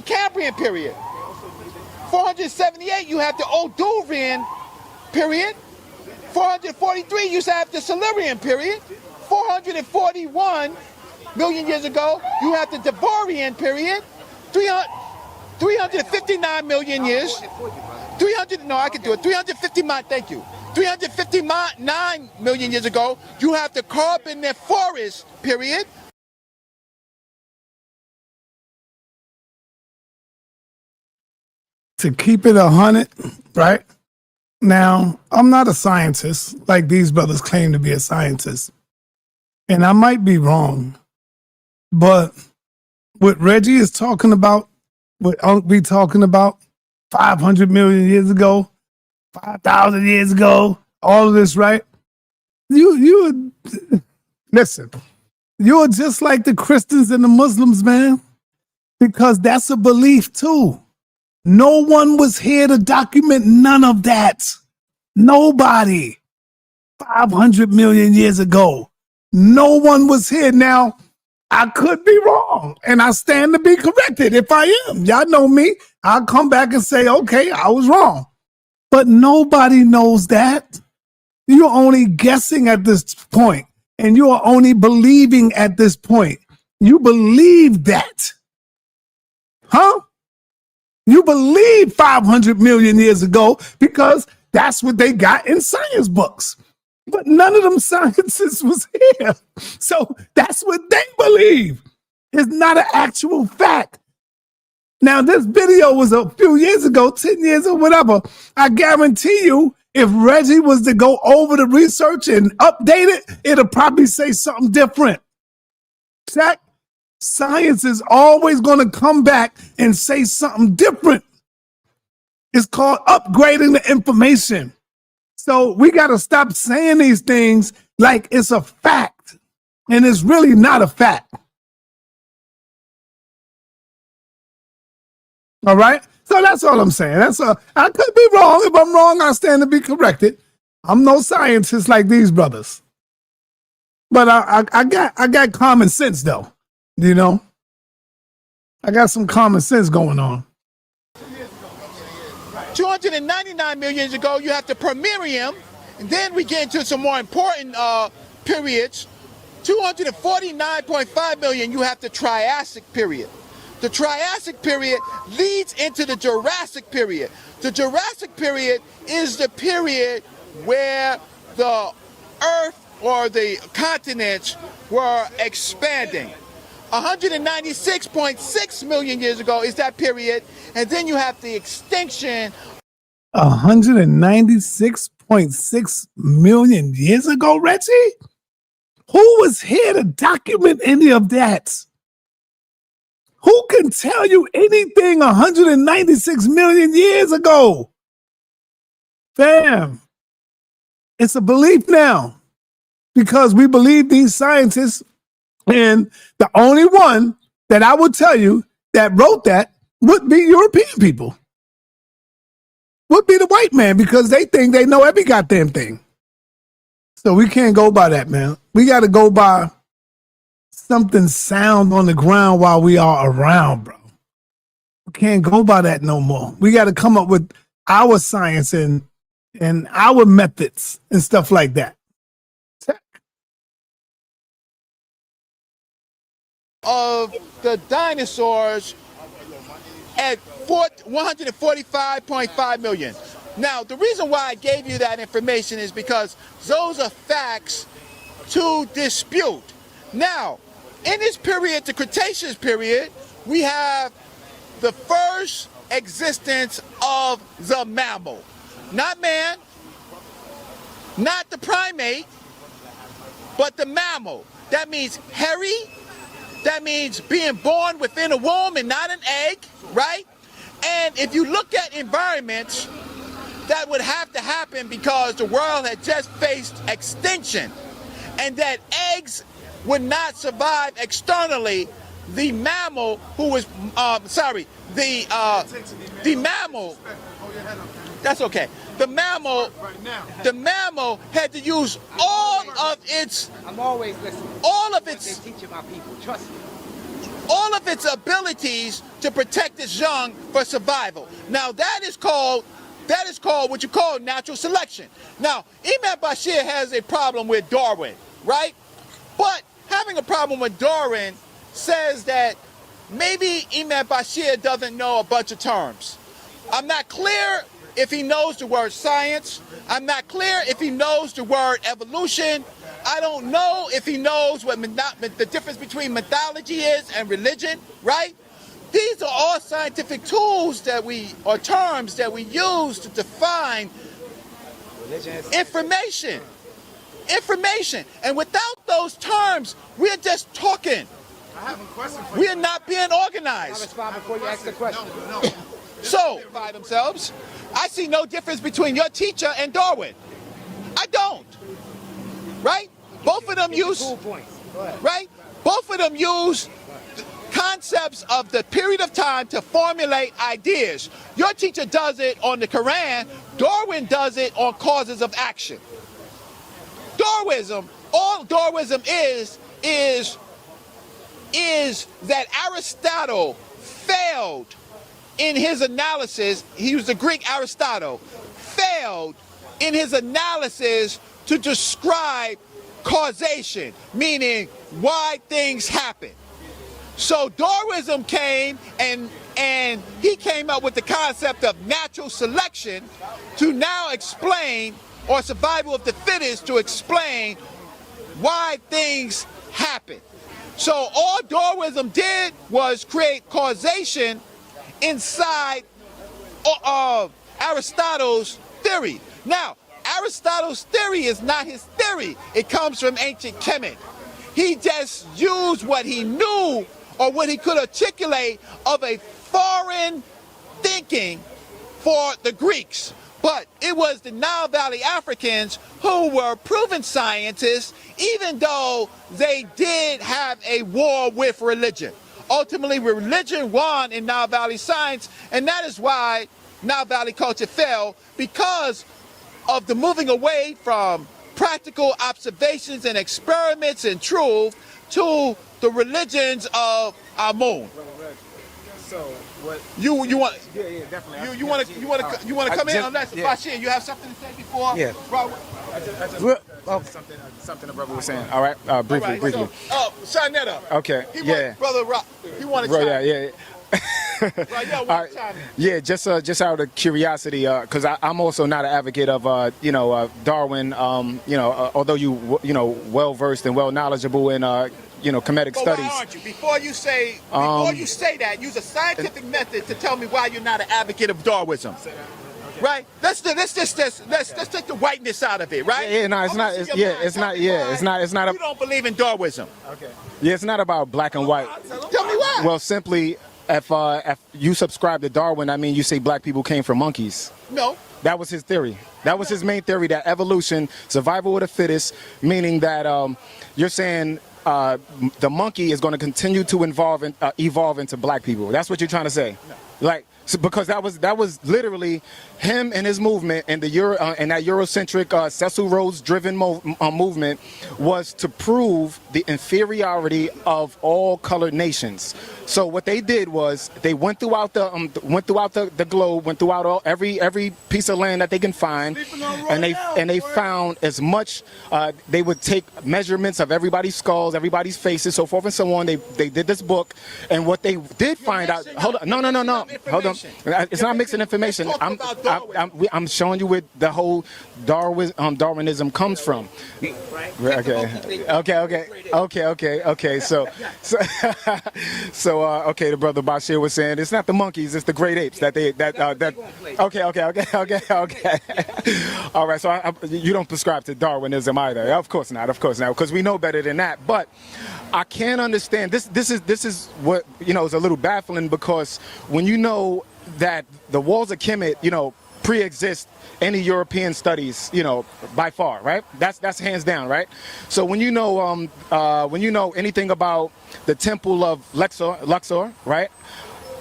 Cambrian period. 478, you have the Olduvrian period. 443, you have the Silurian period. 441 million years ago, you have the Devonian period. 359 million years. 359, thank you. 359 million years ago, you have the Carboniferous period. To keep it 100, right? Now, I'm not a scientist like these brothers claim to be a scientist. And I might be wrong. But what Reggie is talking about, what Unc be talking about 500 million years ago, 5,000 years ago, all of this, right? You listen, you're just like the Christians and the Muslims, man, because that's a belief too. No one was here to document none of that. Nobody. 500 million years ago. No one was here. Now, I could be wrong, and I stand to be corrected if I am. Y'all know me. I'll come back and say, okay, I was wrong. But nobody knows that. You're only guessing at this point, and you are only believing at this point. You believe that. Huh? You believe 500 million years ago because that's what they got in science books. But none of them scientists was here. So that's what they believe. It's not an actual fact. Now, this video was a few years ago, 10 years or whatever. I guarantee you, if Reggie was to go over the research and update it, it'll probably say something different. Check. Science is always going to come back and say something different. It's called upgrading the information. So we got to stop saying these things like it's a fact, and it's really not a fact. All right? So that's all I'm saying. I could be wrong. If I'm wrong, I stand to be corrected. I'm no scientist like these brothers. But I got common sense, though. You know? I got some common sense going on. 299 million years ago, you have the Permian, and then we get into some more important periods, 249.5 million, you have the Triassic period. The Triassic period leads into the Jurassic period. The Jurassic period is the period where the Earth or the continents were expanding. 196.6 million years ago is that period, and then you have the extinction. 196.6 million years ago, Reggie? Who was here to document any of that? Who can tell you anything 196 million years ago? Fam, it's a belief now because we believe these scientists, and the only one that I would tell you that wrote that would be European people. Would be the white man because they think they know every goddamn thing. So we can't go by that, man. We got to go by something sound on the ground while we are around, bro. We can't go by that no more. We got to come up with our science and our methods and stuff like that. Of the dinosaurs at 145.5 million. Now, the reason why I gave you that information is because those are facts to dispute. Now, in this period, the Cretaceous period, we have the first existence of the mammal. Not man, not the primate, but the mammal. That means hairy. That means being born within a womb and not an egg, right? And if you look at environments, that would have to happen because the world had just faced extinction, and that eggs would not survive externally. The mammal who was, the mammal, that's okay. The mammal had to use all of its, I'm always listening. all of its, They teach my people, trust me. all of its abilities to protect its young for survival. Now that is called what you call natural selection. Now, Imam Bashir has a problem with Darwin, right? But having a problem with Darwin says that maybe Imam Bashir doesn't know a bunch of terms. I'm not clear if he knows the word science. I'm not clear if he knows the word evolution. I don't know if he knows what the difference between mythology is and religion, right? These are all scientific tools or terms that we use to define information. And without those terms, we're just talking. I have a question for We're not being organized. Respond before you ask the question. So, by themselves, I see no difference between your teacher and Darwin. I don't. Right? Both of them use, right? Both of them use concepts of the period of time to formulate ideas. Your teacher does it on the Quran. Darwin does it on causes of action. Darwinism, all Darwinism is that Aristotle failed in his analysis. He was the Greek Aristotle, failed in his analysis to describe causation, meaning why things happen. So Darwinism came and he came up with the concept of natural selection to now explain, or survival of the fittest, to explain why things happen. So all Darwinism did was create causation inside of Aristotle's theory. Now, Aristotle's theory is not his theory. It comes from ancient Kemet. He just used what he knew or what he could articulate of a foreign thinking for the Greeks. But it was the Nile Valley Africans who were proven scientists, even though they did have a war with religion. Ultimately, religion won in Nile Valley science, and that is why Nile Valley culture fell, because of the moving away from practical observations and experiments and truth to the religions of Amun. So what? You want Yeah, definitely. you want to come in unless Bashir, you have something to say before? Yeah. Bro, Something the brother was saying. All right, briefly. So, sa.neter. Okay. He Yeah. want, brother Rock. He wanted Bro, to yeah. Right, yo, All right. Yeah, just out of curiosity, because I'm also not an advocate of Darwin. Although you well versed and well knowledgeable in comedic But studies. why aren't you? Before you say that, use a scientific method to tell me why you're not an advocate of Darwinism. Right? Let's take the whiteness out of it, right? Yeah, no, it's not. It's not. You don't believe in Darwinism. Okay. Yeah, it's not about black and white. Tell me why. Well, simply, if you subscribe to Darwin, I mean, you say black people came from monkeys. No. That was his theory. That was his main theory, that evolution, survival of the fittest, meaning that you're saying the monkey is going to continue to evolve into black people. That's what you're trying to say. No. Like, so because that was literally him and his movement and and that Eurocentric Cecil Rhodes driven movement was to prove the inferiority of all colored nations. So what they did was they went throughout the globe, went throughout every piece of land that they can find, and they found as much. They would take measurements of everybody's skulls, everybody's faces, so forth and so on. They did this book, and what they did find out. Hold on, no, hold on. It's not mixing information. I'm showing you where the whole Darwinism comes from. Okay. So the brother Bashir was saying it's not the monkeys, it's the great apes Okay. All right. So you don't prescribe to Darwinism either. Of course not, because we know better than that. But I can't understand. This is what is a little baffling, because when you know that the walls of Kemet, pre-exist any European studies, by far, right? That's hands down, right? So when you know anything about the Temple of Luxor, right?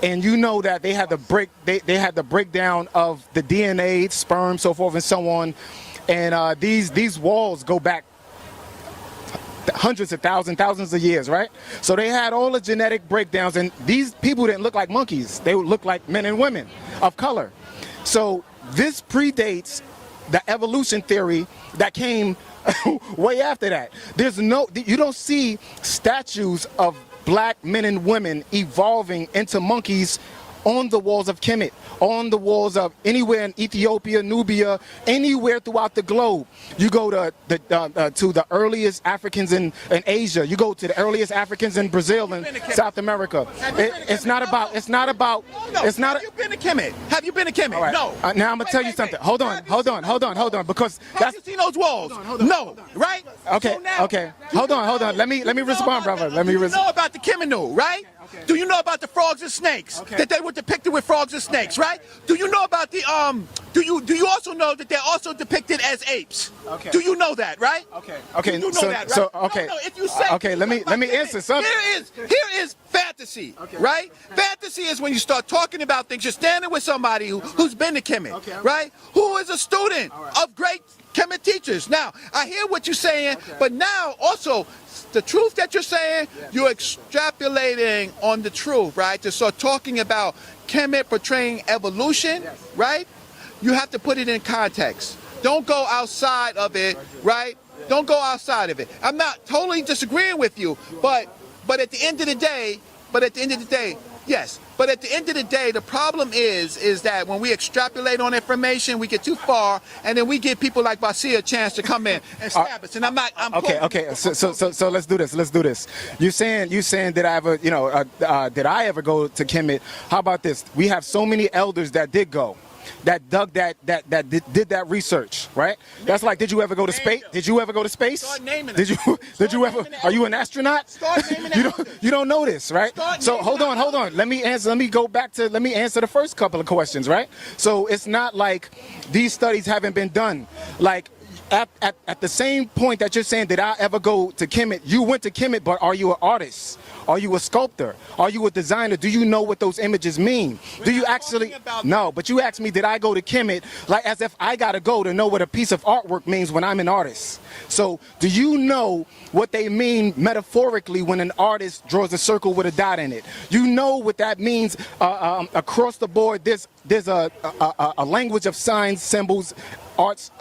And you know that they had the breakdown of the DNA, sperm, so forth and so on, and these walls go back hundreds of thousands of years, right? So they had all the genetic breakdowns, and these people didn't look like monkeys. They would look like men and women of color. So this predates the evolution theory that came way after that. You don't see statues of black men and women evolving into monkeys on the walls of Kemet, on the walls of anywhere in Ethiopia, Nubia, anywhere throughout the globe. You go to the earliest Africans in Asia. You go to the earliest Africans in Brazil and South America. It's not about. Have you been to Kemet? Have you been to Kemet? Right. No. Now I'm gonna tell you something. Hold on, because have you seen those walls? No. Right? Okay. So okay. Hold on. Let me respond, brother. Let me respond. You know about the Kemenu, right? Okay. Do you know about the frogs and snakes? Okay. That they were depicted with frogs and snakes, right? Do you know about the do you also know that they're also depicted as apes? Okay. Do you know that, right? Okay. Okay. You know that, right? So okay. No, if you say okay, let me answer something. Here is fantasy, right? Fantasy is when you start talking about things. You're standing with somebody who's been to Kemet, right? Who is a student of great Kemet teachers. Now, I hear what you're saying, but now also the truth that you're saying, you're extrapolating on the truth, right? To start talking about Kemet portraying evolution, right? You have to put it in context. Don't go outside of it, right? Don't go outside of it. I'm not totally disagreeing with you, but at the end of the day, yes. But at the end of the day, the problem is that when we extrapolate on information, we get too far, and then we give people like Bashir a chance to come in and stab us. And I'm okay. So let's do this. You saying did I ever go to Kemet? How about this? We have so many elders that did go. That did that research, right? That's like, did you ever go to space? Did you ever go to space? Start naming Did you ever? Are you an astronaut? Start naming you don't know this, right? So hold on. Let me answer the first couple of questions, right? So it's not like these studies haven't been done. Like, at the same point that you're saying, did I ever go to Kemet? You went to Kemet, but are you an artist? Are you a sculptor? Are you a designer? Do you know what those images mean? Do you actually? No, but you asked me, did I go to Kemet? Like as if I gotta go to know what a piece of artwork means when I'm an artist. So do you know what they mean metaphorically when an artist draws a circle with a dot in it? You know what that means across the board. There's a language of signs, symbols, arts,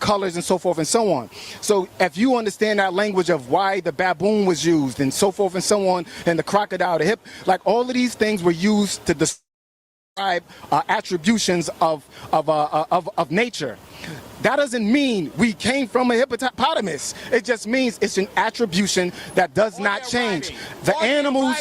colors, and so forth and so on. So if you understand that language of why the baboon was used and so forth and so on, and the crocodile, the hip, like all of these things were used to describe attributions of nature. That doesn't mean we came from a hippopotamus. It just means it's an attribution that does not change. The animals,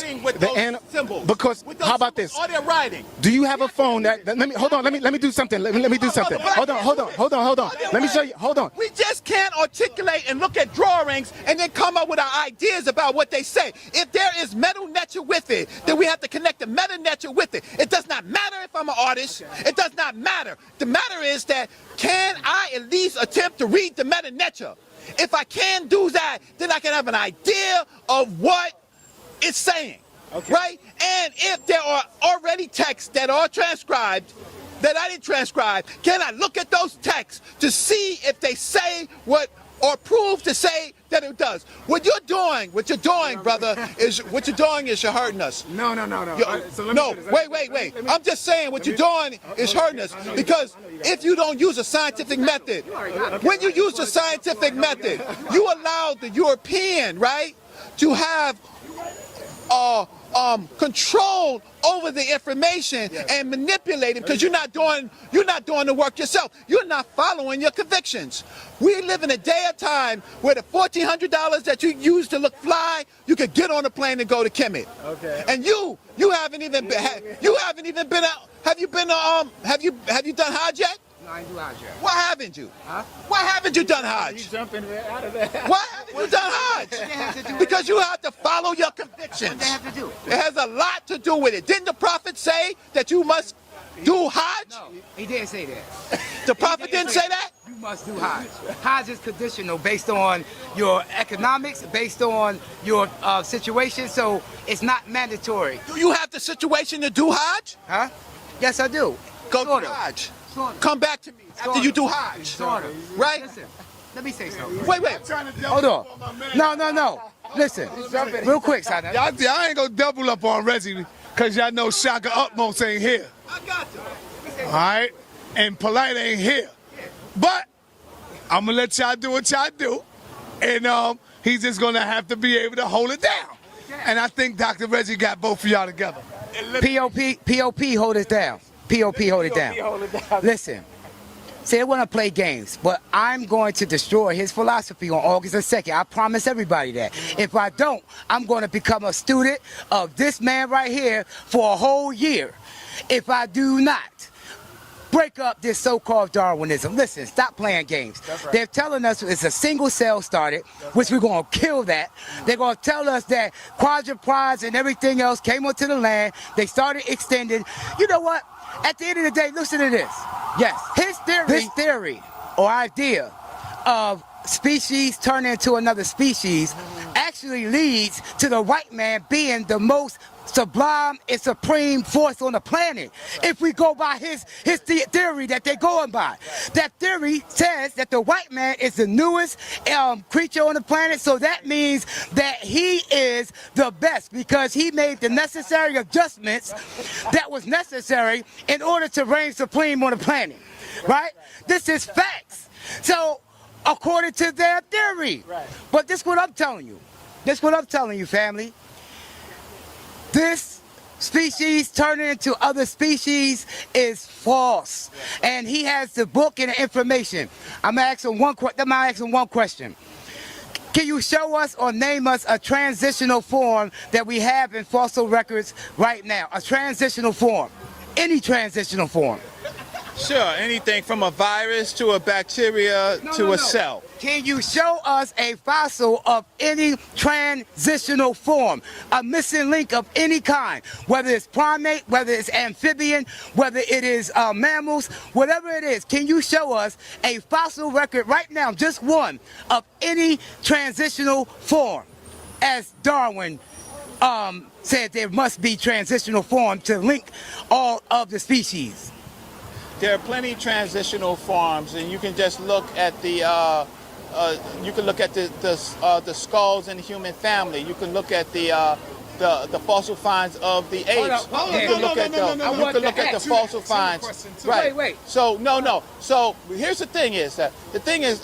because how about this? Are they writing? Do you have a phone that? Let me do something. Let me do something. Hold on. Let me show you. Hold on. We just can't articulate and look at drawings and then come up with our ideas about what they say. If there is meta nature with it, then we have to connect the meta nature with it. It does not matter if I'm an artist. It does not matter. The matter is that can I at least attempt to read the meta nature? If I can do that, then I can have an idea of what it's saying, right? And if there are already texts that are transcribed that I didn't transcribe, can I look at those texts to see if they say what or prove to say that it does? What you're doing, brother, is you're hurting us. No. Wait. I'm just saying what you're doing is hurting us, because if you don't use a scientific method, when you use a scientific method, you allow the European, right, to have control over the information and manipulate it, because you're not doing the work yourself. You're not following your convictions. We live in a day of time where the $1,400 that you use to look fly, you could get on a plane and go to Kemet. Okay. And you haven't even been out. Have you been have you done Hajj yet? No, I ain't do Hajj yet. Why haven't you? Huh? Why haven't you done Hajj? You jumping out of there. Why haven't you done Hajj? Because you have to follow your convictions. What they have to do? It has a lot to do with it. Didn't the prophet say that you must do Hajj? No, he didn't say that. The prophet didn't say that? You must do Hajj. Hajj is conditional based on your economics, based on your situation, so it's not mandatory. Do you have the situation to do Hajj? Huh? Yes, I do. Go do Hajj. Come back to me after you do Hajj. Right? Listen, let me say something. Wait. Hold on. No. Listen, real quick, sa.neter. Y'all ain't gonna double up on Reggie, because y'all know Shaka Utmost ain't here. I got you. All right? And Polite ain't here. But I'm gonna let y'all do what y'all do. And he's just gonna have to be able to hold it down. And I think Dr. Reggie got both of y'all together. POP, hold it down. POP, hold it down. Listen, say they want to play games, but I'm going to destroy his philosophy on August the 2nd. I promise everybody that. If I don't, I'm going to become a student of this man right here for a whole year. If I do not break up this so-called Darwinism. Listen, stop playing games. Right. They're telling us it's a single cell started, which we're going to kill that. They're going to tell us that quadrupeds and everything else came onto the land. They started extending. You know what? At the end of the day, listen to this. Yes, his theory or idea of species turning into another species actually leads to the white man being the most sublime and supreme force on the planet. If we go by his theory that they're going by. That theory says that the white man is the newest creature on the planet, so that means that he is the best because he made the necessary adjustments that was necessary in order to reign supreme on the planet. Right? This is facts. So, according to their theory. But this is what I'm telling you. This is what I'm telling you, family. This species turning into other species is false. And he has the book and the information. I'm gonna ask him one question. Can you show us or name us a transitional form that we have in fossil records right now? A transitional form. Any transitional form. Sure, anything from a virus to a bacteria to a cell. Can you show us a fossil of any transitional form, a missing link of any kind, whether it's primate, whether it's amphibian, whether it is mammals, whatever it is? Can you show us a fossil record right now, just one, of any transitional form, as Darwin said there must be transitional form to link all of the species? There are plenty of transitional forms, and you can just look at the the skulls in the human family. You can look at the fossil finds of the apes. You can look at the fossil finds. Right. Wait. So no. So here's the thing is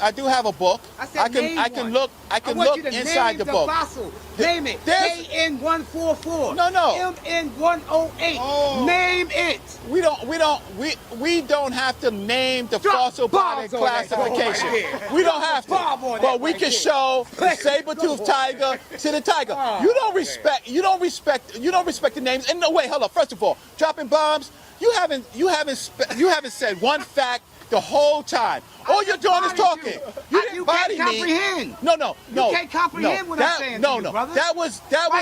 I do have a book. I can look inside the book. Fossil. Name it. KN144. No. MN108. Oh. Name it. We don't have to name the fossil body classification. We don't have to. But we can show the saber-toothed tiger to the tiger. You don't respect the names. And no, wait, hold up. First of all, dropping bombs. You haven't said one fact the whole time. All you're doing is talking. You can't comprehend. No. You can't comprehend what I'm saying. No. Brother. That was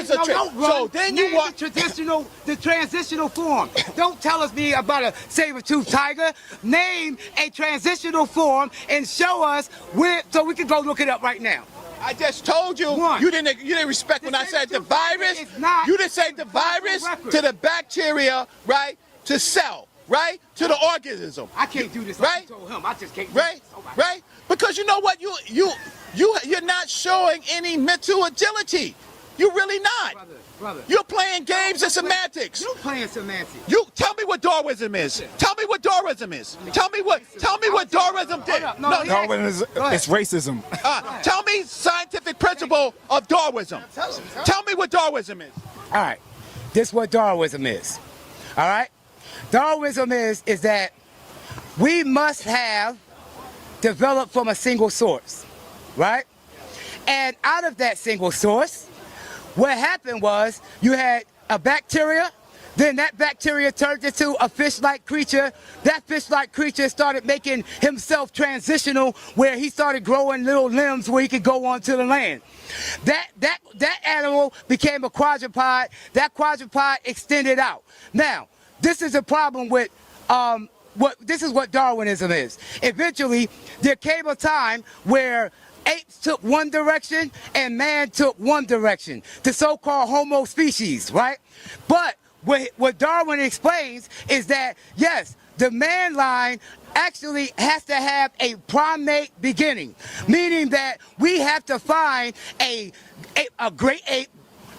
a trick. So then you want the transitional form. Don't tell us about a saber-toothed tiger. Name a transitional form and show us where, so we can go look it up right now. I just told you. You didn't respect when I said the virus. You didn't say the virus to the bacteria, right? To cell. Right? To the organism. I can't do this right? like you told him. I just can't do right? this. Right? Because you know what? You're not showing any mental agility. You're really not. Brother. You're playing games of semantics. You're playing semantics. You tell me what Darwinism is. Tell me what Darwinism is. Tell me what Darwinism did. Darwinism is racism. Tell me scientific principle of Darwinism. Tell me what Darwinism is. All right. This is what Darwinism is. All right? Darwinism is that we must have developed from a single source, right? And out of that single source, what happened was you had a bacteria, then that bacteria turned into a fish-like creature. That fish-like creature started making himself transitional, where he started growing little limbs where he could go onto the land. That animal became a quadruped. That quadruped extended out. Now, this is a problem with this is what Darwinism is. Eventually, there came a time where apes took one direction and man took one direction, the so-called Homo species, right? But what Darwin explains is that, yes, the man line actually has to have a primate beginning, meaning that we have to find a great ape.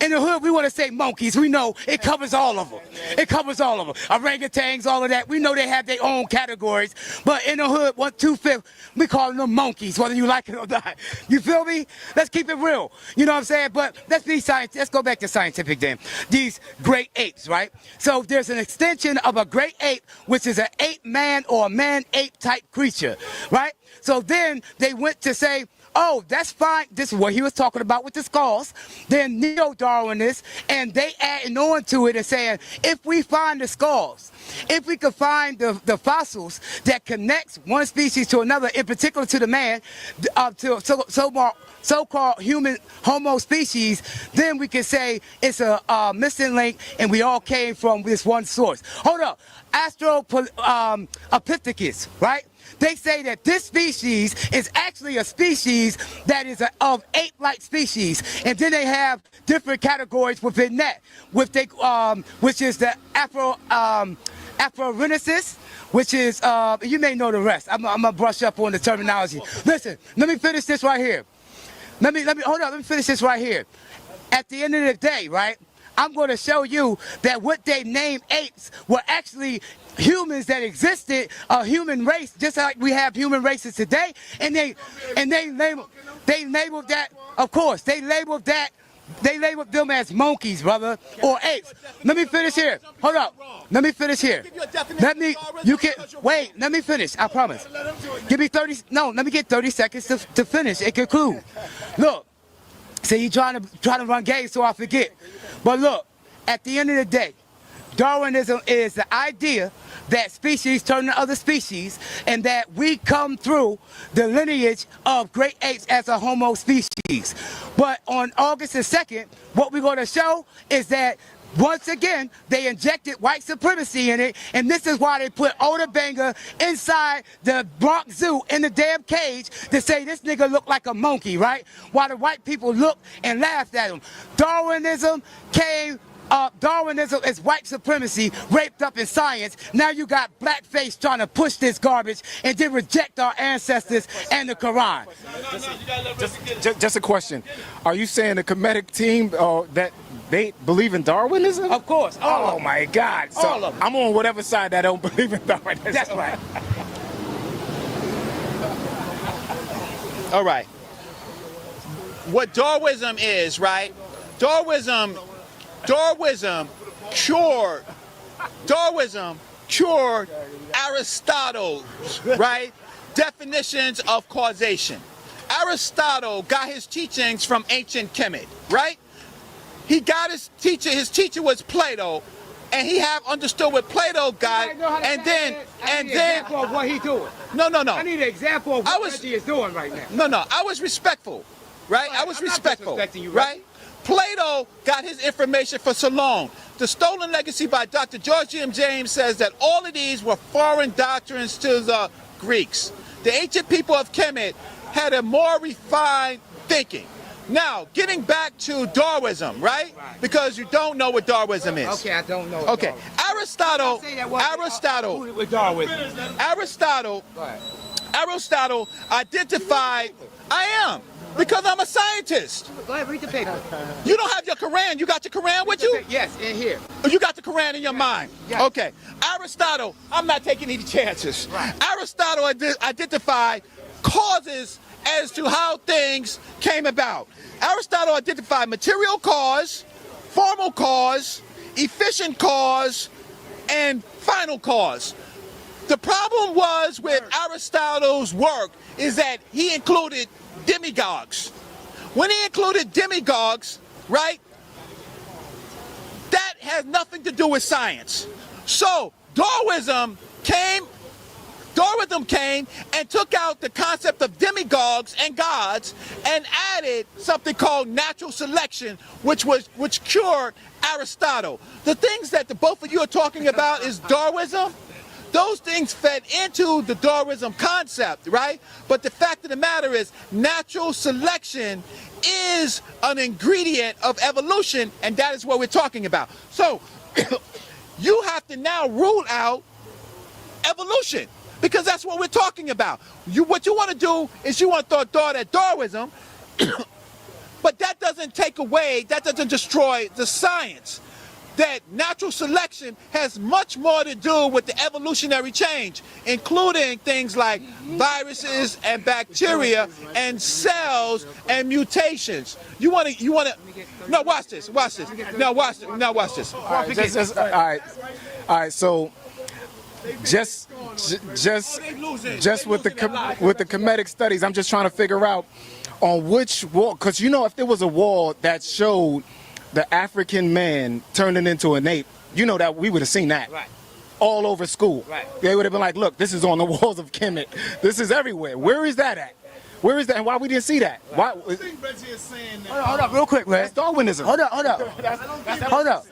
In the hood, we want to say monkeys. We know it covers all of them. It covers all of them. Orangutans, all of that. We know they have their own categories. But in the hood, 1/2-5, we call them monkeys, whether you like it or not. You feel me? Let's keep it real. You know what I'm saying? But let's be scientific. Let's go back to scientific then. These great apes, right? So there's an extension of a great ape, which is an ape-man or a man-ape type creature, right? So then they went to say, oh, that's fine. This is what he was talking about with the skulls. They're neo-Darwinists, and they adding on to it and saying, if we find the skulls, if we could find the fossils that connects one species to another, in particular to the man, to so-called human Homo species, then we can say it's a missing link, and we all came from this one source. Hold up. Australopithecus, right? They say that this species is actually a species that is of ape-like species, and then they have different categories within that, which is the Afrorenesis, which is you may know the rest. I'm gonna brush up on the terminology. Listen, let me finish this right here. Let me finish this right here. At the end of the day, right? I'm going to show you that what they named apes were actually humans that existed, a human race, just like we have human races today. And they labeled that, of course, they labeled them as monkeys, brother, or apes. Let me finish here. Hold up. Let me finish here. Let me finish. I promise. Give me 30. No, let me get 30 seconds to finish and conclude. Look. See, you trying to run game so I forget. But look, at the end of the day, Darwinism is the idea that species turn to other species, and that we come through the lineage of great apes as a homo species. But on August the 2nd, what we're going to show is that once again, they injected white supremacy in it, and this is why they put Oda Banger inside the Bronx Zoo in the damn cage to say this nigga looked like a monkey, right? While the white people looked and laughed at him. Darwinism came Darwinism is white supremacy raped up in science. Now you got blackface trying to push this garbage and then reject our ancestors and the Quran. Just a question. Are you saying the Kemetic team that they believe in Darwinism? Of course. Oh my God. So all of them. I'm on whatever side that don't believe in Darwinism. That's right. All right. What Darwinism is, right? Darwinism cured Aristotle's, right, definitions of causation. Aristotle got his teachings from ancient Kemet, right? He got his teacher was Plato, and he have understood what Plato got, and then example of what he doing. No. I need an example of what Reggie is doing right now. No, I was respectful, right? I was respectful, disrespecting you, right? Plato got his information for so long. The Stolen Legacy by Dr. George M. James says that all of these were foreign doctrines to the Greeks. The ancient people of Kemet had a more refined thinking. Now, getting back to Darwinism, right? Because you don't know what Darwinism is. Okay, I don't know. Okay, Aristotle identified, I am, because I'm a scientist. Go ahead, read the paper. You don't have your Quran. You got your Quran with you? Yes, in here. You got the Quran in your mind? Yes. Okay. Aristotle, I'm not taking any chances. Right. Aristotle identified causes as to how things came about. Aristotle identified material cause, formal cause, efficient cause, and final cause. The problem was with Aristotle's work is that he included demigods. When he included demigods, right, that has nothing to do with science. So Darwinism came and took out the concept of demigods and gods and added something called natural selection, which cured Aristotle. The things that the both of you are talking about is Darwinism. Those things fed into the Darwinism concept, right? But the fact of the matter is natural selection is an ingredient of evolution, and that is what we're talking about. So you have to now rule out evolution, because that's what we're talking about. What you want to do is you want to throw dart at Darwinism, but that doesn't destroy the science. That natural selection has much more to do with the evolutionary change, including things like viruses and bacteria and cells and mutations. You want to, no, watch this. No, watch this. All right, so just with the Kemetic studies, I'm just trying to figure out on which wall, because you know, if there was a wall that showed the African man turning into an ape, you know that we would have seen that all over school. Right. They would have been like, look, this is on the walls of Kemet. This is everywhere. Where is that at? Where is that? And why we didn't see that? Why? I think Reggie is saying that. Hold up, real quick, man. That's Darwinism. Hold up. Hold up.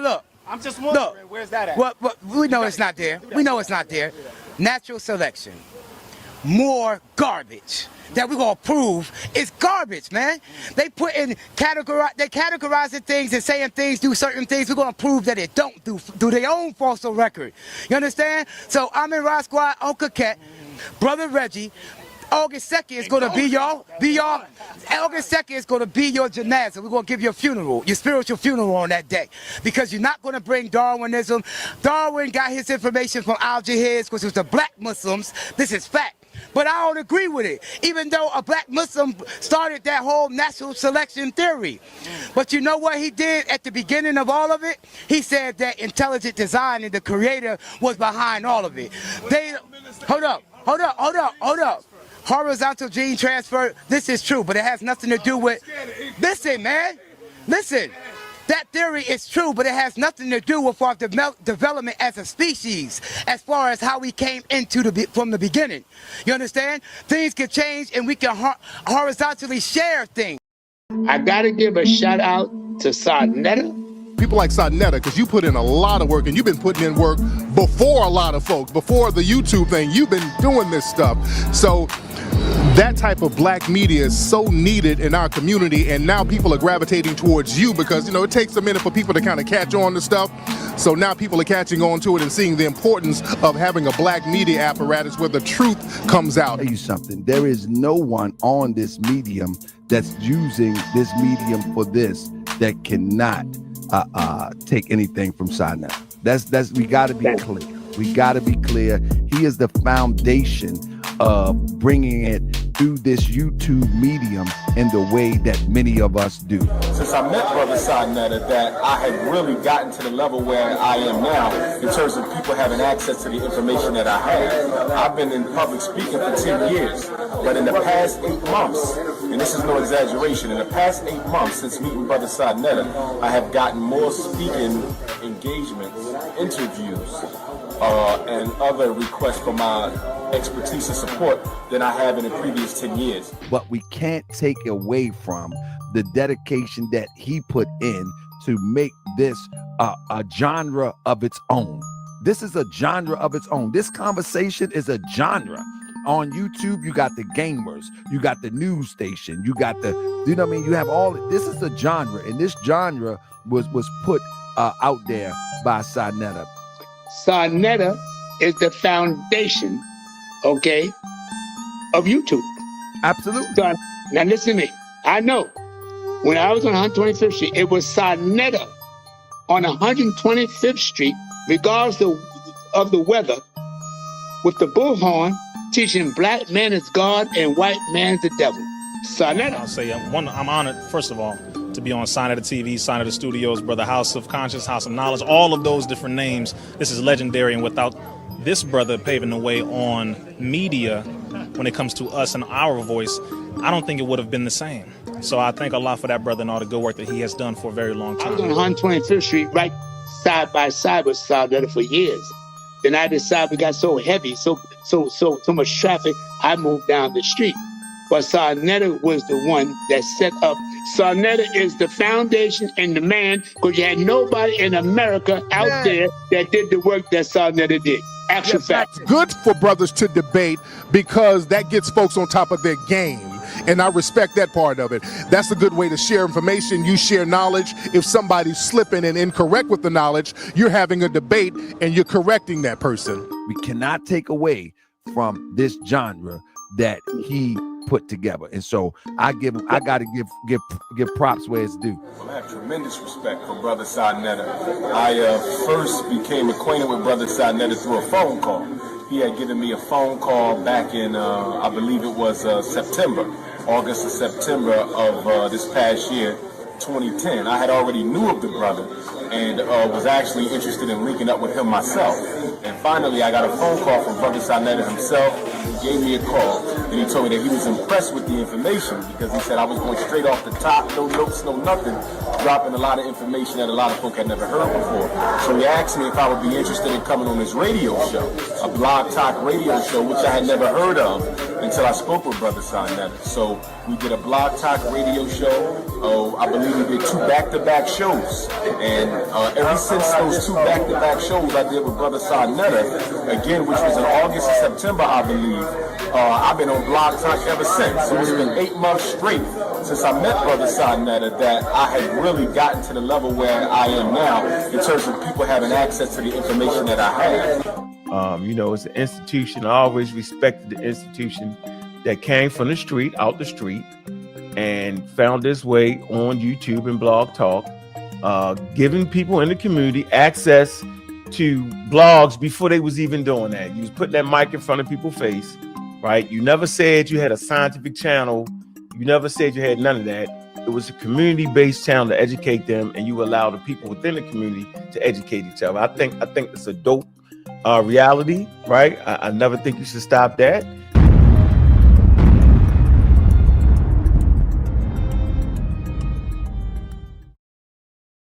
Look. I'm just wondering, where's that at? Well, we know it's not there. We know it's not there. Natural selection. More garbage that we're gonna prove is garbage, man. They put in categorizing things and saying things do certain things. We're gonna prove that it don't do their own fossil record. You understand? So I'm in Rod Squad, Uncle Cat, Brother Reggie. August 2nd is gonna be y'all. August 2nd is gonna be your janazah. We're gonna give you a funeral, your spiritual funeral on that day, because you're not gonna bring Darwinism. Darwin got his information from Algiers, because it was the black Muslims. This is fact. But I don't agree with it, even though a black Muslim started that whole natural selection theory. But you know what he did at the beginning of all of it? He said that intelligent design and the creator was behind all of it. Hold up. Horizontal gene transfer, this is true, but it has nothing to do with, listen, man, listen. That theory is true, but it has nothing to do with our development as a species, as far as how we came into from the beginning. You understand? Things can change, and we can horizontally share things. I gotta give a shout out to sa.neter. People like sa.neter, because you put in a lot of work, and you've been putting in work before a lot of folks, before the YouTube thing. You've been doing this stuff. So that type of black media is so needed in our community, and now people are gravitating towards you because, you know, it takes a minute for people to kind of catch on to stuff. So now people are catching on to it and seeing the importance of having a black media apparatus where the truth comes out. I'll tell you something, there is no one on this medium that's using this medium for this that cannot take anything from sa.neter. That's we got to be clear. We got to be clear. He is the foundation of bringing it through this YouTube medium in the way that many of us do. Since I met Brother sa.neter, that I had really gotten to the level where I am now in terms of people having access to the information that I have. I've been in public speaking for 10 years, but in the past 8 months, and this is no exaggeration, in the past 8 months since meeting Brother sa.neter, I have gotten more speaking engagements, interviews, and other requests for my expertise and support than I have in the previous 10 years. But we can't take away from the dedication that he put in to make this a genre of its own. This is a genre of its own. This conversation is a genre. On YouTube, you got the gamers, you got the news station, you got the, you know what I mean? You have all, this is a genre, and this genre was put out there by sa.neter. Sa.neter is the foundation, okay, of YouTube. Absolutely. So, now listen to me. I know when I was on 125th Street, it was sa.neter on 125th Street, regardless of the weather, with the bullhorn teaching black man is God and white man is the devil. Sa.neter. I'll say I'm honored, sa.neter, of all, to be on sa.neter TV, sa.neter Studios, Brother House of Conscience, House of Knowledge, all of those different names. This is legendary, and without this brother paving the way on media when it comes to us and our voice, I don't think it would have been the same. So I thank Allah for that brother and all the good work that he has done for a very long time. I was on 125th Street right side by side with sa.neter for years. Then I decided we got so heavy, so much traffic, I moved down the street. But sa.neter was the one that set up. Sa.neter is the foundation and the man, because you had nobody in America out there that did the work that sa.neter did. Actual fact. It's good for brothers to debate because that gets folks on top of their game. And I respect that part of it. That's a good way to share information. You share knowledge. If somebody's slipping and incorrect with the knowledge, you're having a debate and you're correcting that person. We cannot take away from this genre that he put together, and so I gotta give props where it's due. I have tremendous respect for Brother sa.neter. I first became acquainted with Brother sa.neter through a phone call. He had given me a phone call back in, I believe it was August or September of this past year, 2010. I had already knew of the brother and was actually interested in linking up with him myself. And finally, I got a phone call from Brother sa.neter himself. He gave me a call, and he told me that he was impressed with the information because he said I was going straight off the top, no notes, no nothing, dropping a lot of information that a lot of folk had never heard before. So he asked me if I would be interested in coming on his radio show, a blog talk radio show, which I had never heard of until I spoke with Brother sa.neter. So we did a blog talk radio show. I believe we did 2 back-to-back shows. And ever since those 2 back-to-back shows I did with Brother sa.neter, again, which was in August and September, I believe, I've been on Blog Talk ever since. So it's been 8 months straight since I met Brother sa.neter that I had really gotten to the level where I am now in terms of people having access to the information that I have. You know, it's an institution. I always respected the institution that came from the street, out the street, and found its way on YouTube and Blog Talk, giving people in the community access to blogs before they was even doing that. You was putting that mic in front of people's face, right? You never said you had a scientific channel. You never said you had none of that. It was a community-based channel to educate them, and you allow the people within the community to educate each other. I think it's a dope reality, right? I never think you should stop that.